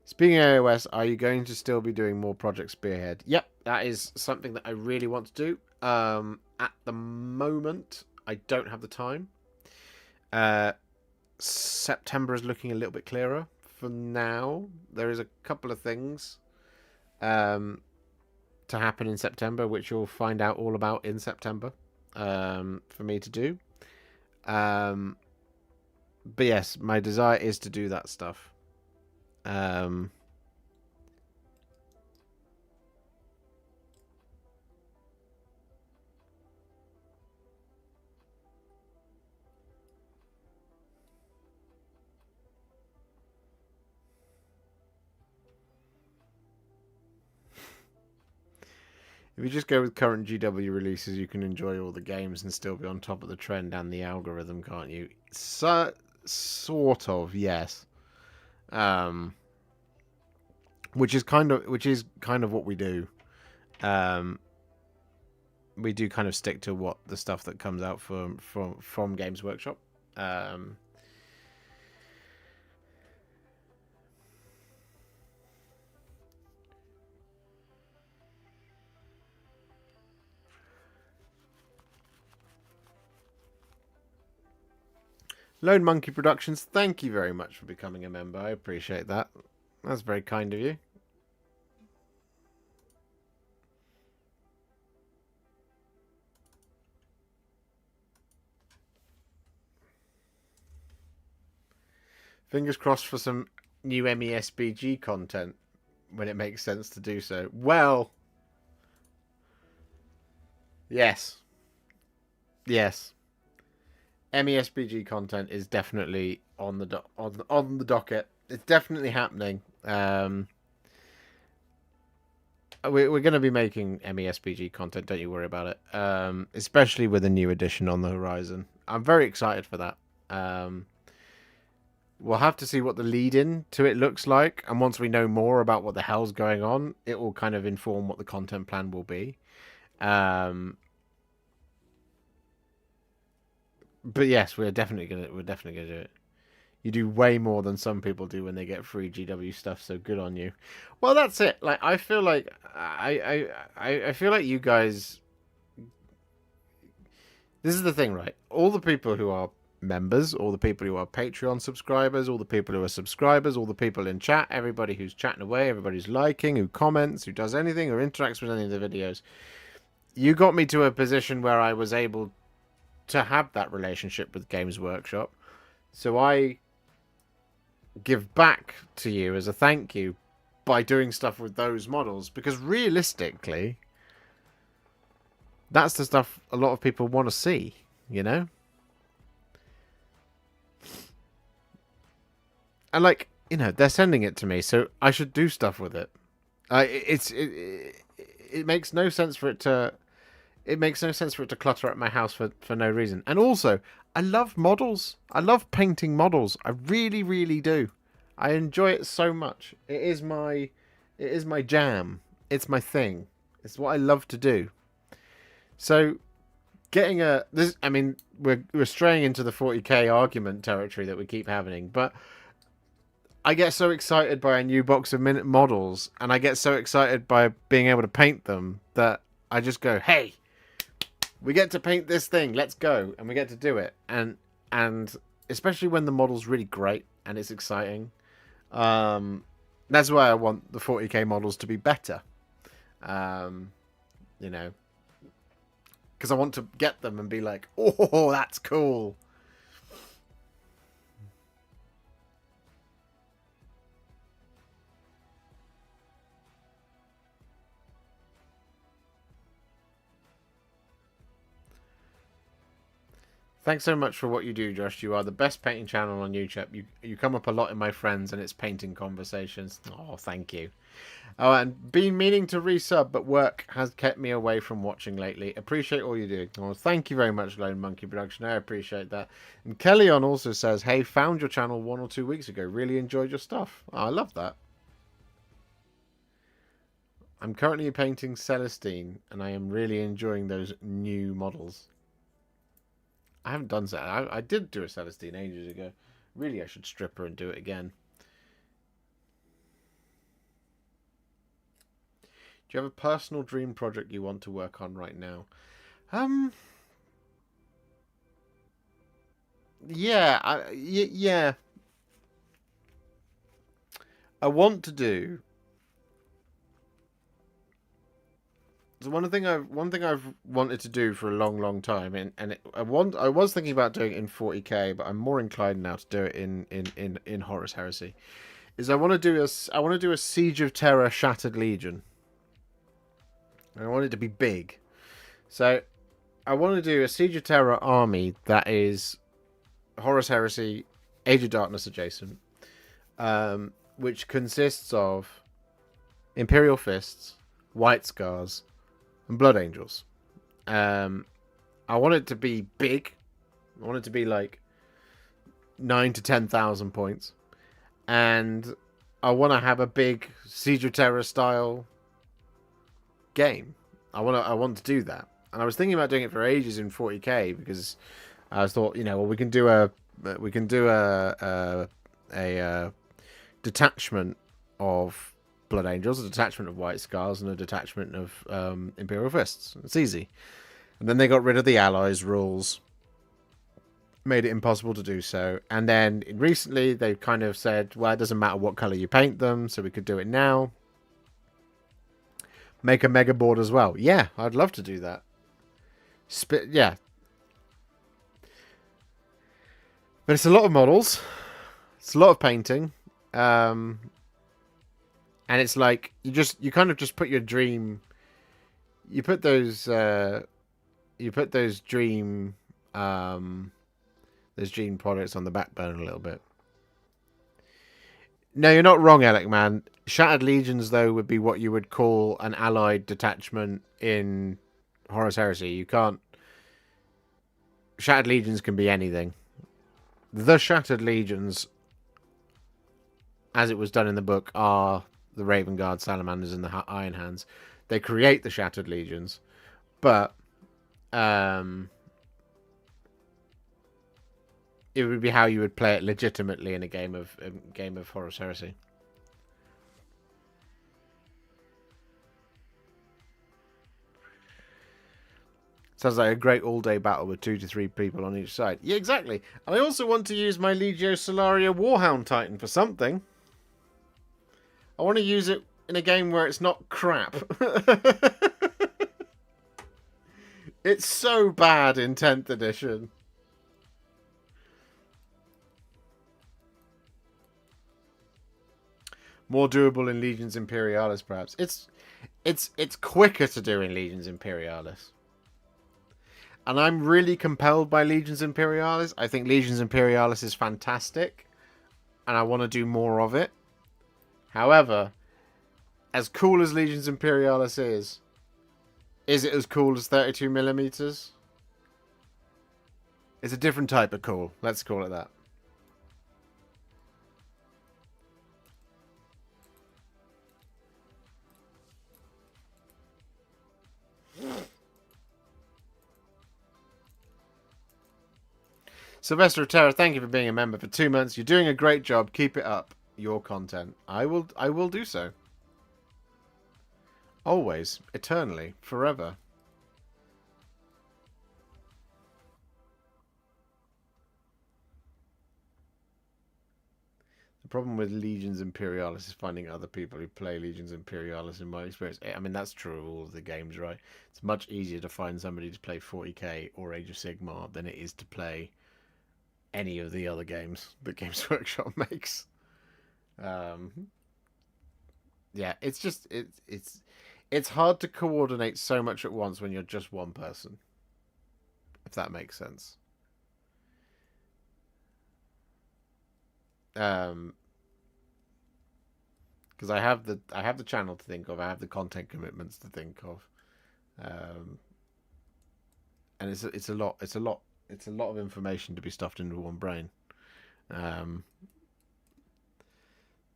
Speaking of AOS, are you going to still be doing more Project Spearhead? Yep, that is something that I really want to do. At the moment, I don't have the time. September is looking a little bit clearer for now. There is a couple of things to happen in September, which you'll find out all about in September. For me to do. But yes, my desire is to do that stuff. If you just go with current GW releases, you can enjoy all the games and still be on top of the trend and the algorithm, can't you? Sort of, yes. Which is kind of what we do. We do kind of stick to what the stuff that comes out from Games Workshop. Lone Monkey Productions, thank you very much for becoming a member. I appreciate that. That's very kind of you. Fingers crossed for some new MESBG content when it makes sense to do so. Well, yes. Yes. MESBG content is definitely on the on the docket. It's definitely happening. We're going to be making MESBG content. Don't you worry about it. Especially with a new edition on the horizon. I'm very excited for that. We'll have to see what the lead-in to it looks like, and once we know more about what the hell's going on, it will kind of inform what the content plan will be. But yes, we're definitely gonna do it. You do way more than some people do when they get free GW stuff, so good on you. Well, that's it. Like, I feel like I feel like you guys. This is the thing, right? All the people who are members, all the people who are Patreon subscribers, all the people who are subscribers, all the people in chat, everybody who's chatting away, everybody who's liking, who comments, who does anything or interacts with any of the videos. You got me to a position where I was able to have that relationship with Games Workshop. So I give back to you as a thank you by doing stuff with those models, because realistically, that's the stuff a lot of people want to see, you know? And, like, you know, they're sending it to me, so I should do stuff with it. It makes no sense for it to... It makes no sense for it to clutter up my house for no reason. And also, I love models. I love painting models. I really, really do. I enjoy it so much. It is my jam. It's my thing. It's what I love to do. So, getting I mean, we're straying into the 40k argument territory that we keep having, but I get so excited by a new box of minute models, and I get so excited by being able to paint them that I just go, hey, we get to paint this thing, let's go, and we get to do it. And especially when the model's really great and it's exciting. That's why I want the 40k models to be better. You know, because I want to get them and be like, oh, that's cool. Thanks so much for what you do, Josh. You are the best painting channel on YouTube. You come up a lot in my friends and it's painting conversations. Oh, thank you. Oh, and been meaning to resub, but work has kept me away from watching lately. Appreciate all you do. Oh, thank you very much, Lone Monkey Production. I appreciate that. And Kellyon also says, hey, found your channel 1 or 2 weeks ago. Really enjoyed your stuff. Oh, I love that. I'm currently painting Celestine, and I am really enjoying those new models. I haven't done that. I did do a Celestine ages ago. Really, I should strip her and do it again. Do you have a personal dream project you want to work on right now? Yeah, yeah. I want to do. So one thing I've wanted to do for a long time, and I was thinking about doing it in 40k, but I'm more inclined now to do it in Horus Heresy. Is I want to do a Siege of Terror Shattered Legion. And I want it to be big. So I want to do a Siege of Terror army that is Horus Heresy, Age of Darkness adjacent, which consists of Imperial Fists, White Scars, and Blood Angels. I want it to be big. I want it to be like 9 to 10,000 points, and I want to have a big Siege of Terror style game. I want to do that, and I was thinking about doing it for ages in 40k because I thought, you know, well, we can do a detachment of Blood Angels, a detachment of White Scars, and a detachment of Imperial Fists. It's easy. And then they got rid of the allies rules, made it impossible to do so. And then recently they kind of said, well, it doesn't matter what color you paint them, so we could do it now. Make a mega board as well. Yeah, I'd love to do that. Yeah. But it's a lot of models. It's a lot of painting. And it's like you kind of just put your dream, you put those dream those dream products on the back burner a little bit. No, you're not wrong, Alec, man. Shattered Legions, though, would be what you would call an allied detachment in Horus Heresy. You can't... Shattered Legions can be anything. The Shattered Legions, as it was done in the book, are the Raven Guard, Salamanders, and the Iron Hands. They create the Shattered Legions, but it would be how you would play it legitimately in a game of Horus Heresy. Sounds like a great all-day battle with 2 to 3 people on each side. Yeah, exactly. And I also want to use my Legio Solaria Warhound Titan for something. I want to use it in a game where it's not crap. It's so bad in 10th edition. More doable in Legions Imperialis, perhaps. It's quicker to do in Legions Imperialis. And I'm really compelled by Legions Imperialis. I think Legions Imperialis is fantastic. And I want to do more of it. However, as cool as Legions Imperialis is it as cool as 32mm? It's a different type of cool. Let's call it that. Sylvester Terra, thank you for being a member for 2 months. You're doing a great job. Keep it up. Your content. I will do so. Always. Eternally. Forever. The problem with Legions Imperialis is finding other people who play Legions Imperialis, in my experience. I mean, that's true of all of the games, right? It's much easier to find somebody to play 40k or Age of Sigmar than it is to play any of the other games that Games Workshop makes. Yeah, it's just it's hard to coordinate so much at once when you're just one person, if that makes sense. Because I have the channel to think of, I have the content commitments to think of, and it's a lot of information to be stuffed into one brain.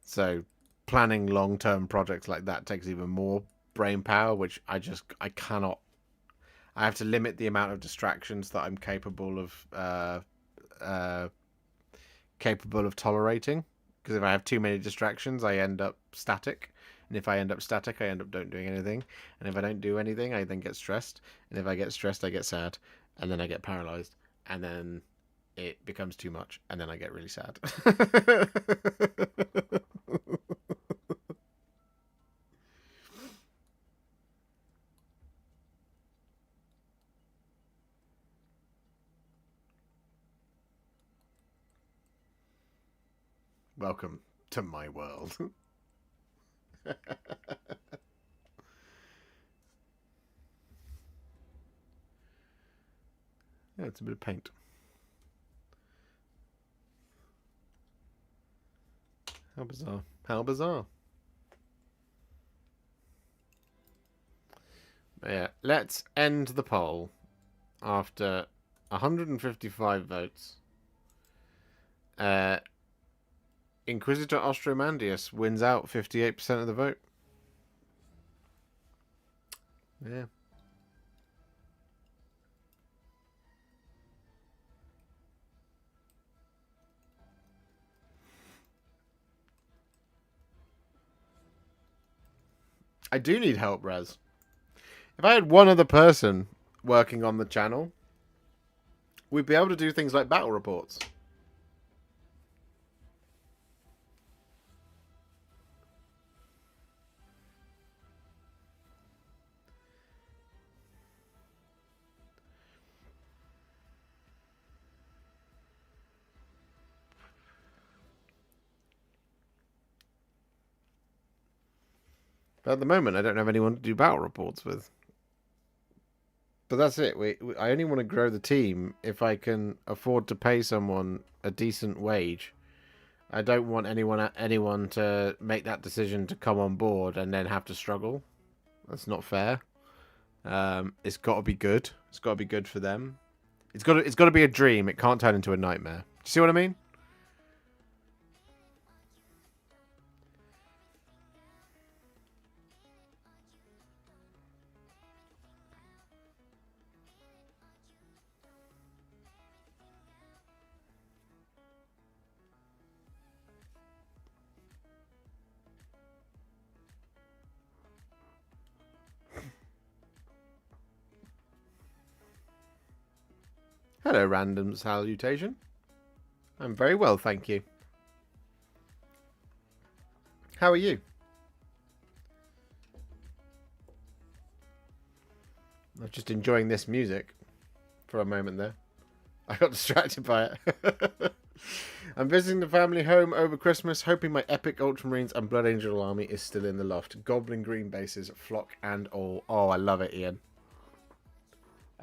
So planning long-term projects like that takes even more brain power, which I cannot. I have to limit the amount of distractions that I'm capable of tolerating, because if I have too many distractions, I end up static, and if I end up static, I end up don't doing anything, and if I don't do anything, I then get stressed, and if I get stressed, I get sad, and then I get paralyzed, and then it becomes too much, and then I get really sad. Welcome to my world. Yeah, it's a bit of paint. How bizarre. How bizarre. Yeah, let's end the poll after 155 votes. Inquisitor Ostromandius wins out 58% of the vote. Yeah. I do need help, Raz. If I had one other person working on the channel, we'd be able to do things like battle reports. But at the moment, I don't have anyone to do battle reports with. But that's it. I only want to grow the team if I can afford to pay someone a decent wage. I don't want anyone to make that decision to come on board and then have to struggle. That's not fair. It's got to be good. It's got to be good for them. It's got to be a dream. It can't turn into a nightmare. Do you see what I mean? Hello, random salutation. I'm very well, thank you. How are you? I was just enjoying this music for a moment there. I got distracted by it. I'm visiting the family home over Christmas, hoping my epic Ultramarines and Blood Angel army is still in the loft. Goblin green bases, flock and all. Oh, I love it, Ian.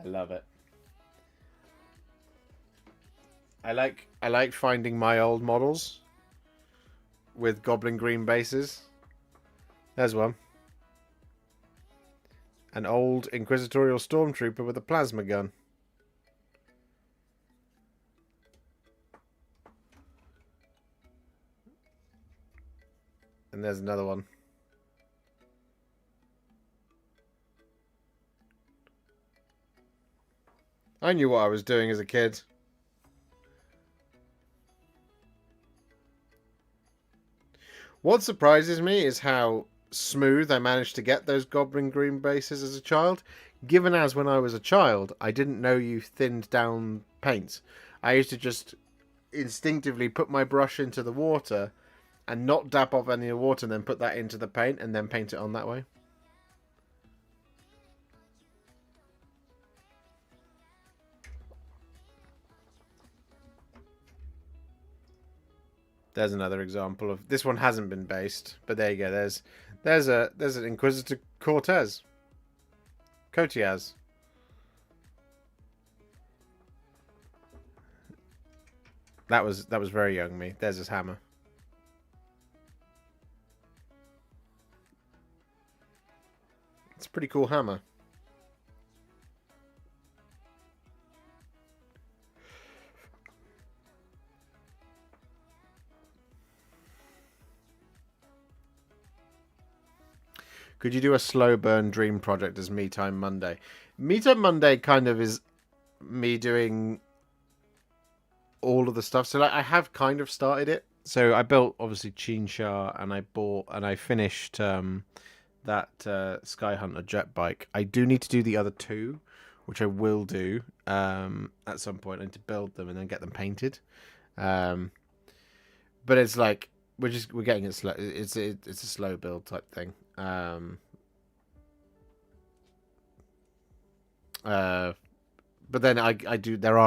I love it. I like finding my old models with goblin green bases. There's one. An old inquisitorial stormtrooper with a plasma gun. And there's another one. I knew what I was doing as a kid. What surprises me is how smooth I managed to get those goblin green bases as a child. Given as when I was a child, I didn't know you thinned down paints. I used to just instinctively put my brush into the water and not dab off any of the water and then put that into the paint and then paint it on that way. There's another example of this one hasn't been based, but there you go. There's an Inquisitor Cortez. Cotiaz. That was very young me. There's his hammer. It's a pretty cool hammer. Could you do a slow burn dream project as Me Time Monday? Me Time Monday kind of is me doing all of the stuff. So like I have kind of started it. So I built obviously Chinsha and I finished that Sky Hunter jet bike. I do need to do the other two, which I will do at some point. I need to build them and then get them painted. But it's like we're getting it slow. It's a slow build type thing. But then I do there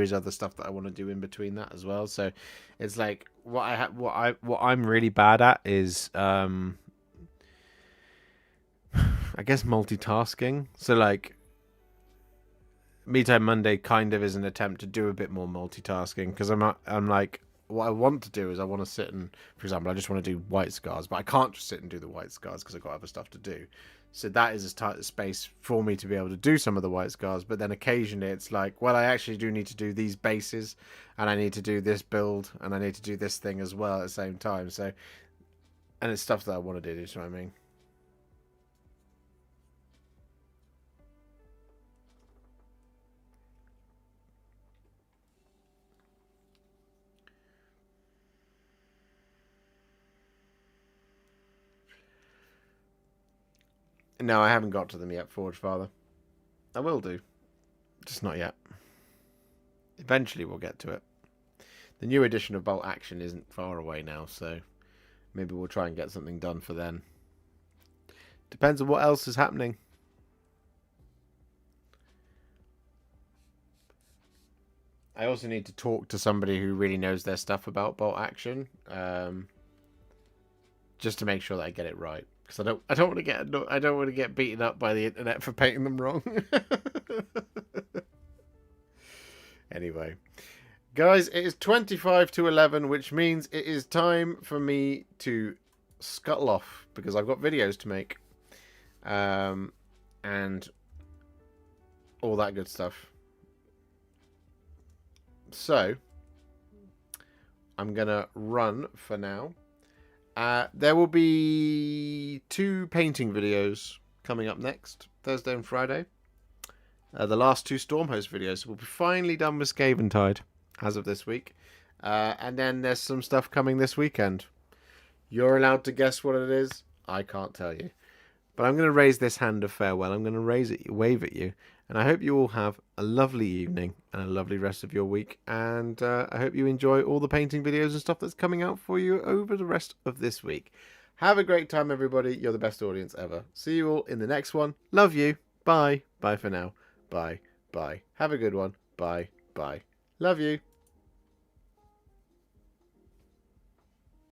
is other stuff that I want to do in between that as well. So it's like what I'm really bad at is I guess multitasking. So like Me Time Monday kind of is an attempt to do a bit more multitasking because I'm like what I want to do is I want to sit and, for example, I just want to do white scars, but I can't just sit and do the white scars because I've got other stuff to do. So that is a tight space for me to be able to do some of the white scars. But then occasionally it's like, well, I actually do need to do these bases and I need to do this build and I need to do this thing as well at the same time. So, and it's stuff that I want to do. You know what I mean? No, I haven't got to them yet, Forge Father. I will do. Just not yet. Eventually we'll get to it. The new edition of Bolt Action isn't far away now, so maybe we'll try and get something done for then. Depends on what else is happening. I also need to talk to somebody who really knows their stuff about Bolt Action. Just to make sure that I get it right. because I don't want to get I don't want to get beaten up by the internet for painting them wrong. Anyway, guys, it is 25 to 11, which means it is time for me to scuttle off because I've got videos to make, and all that good stuff. So I'm gonna run for now. There will be 2 painting videos coming up next, Thursday and Friday. The last 2 Stormhost videos will be finally done with Scaventide as of this week. And then there's some stuff coming this weekend. You're allowed to guess what it is. I can't tell you. But I'm going to raise this hand of farewell. I'm going to wave at you. And I hope you all have a lovely evening and a lovely rest of your week. And I hope you enjoy all the painting videos and stuff that's coming out for you over the rest of this week. Have a great time, everybody. You're the best audience ever. See you all in the next one. Love you. Bye. Bye for now. Bye. Bye. Have a good one. Bye. Bye. Love you.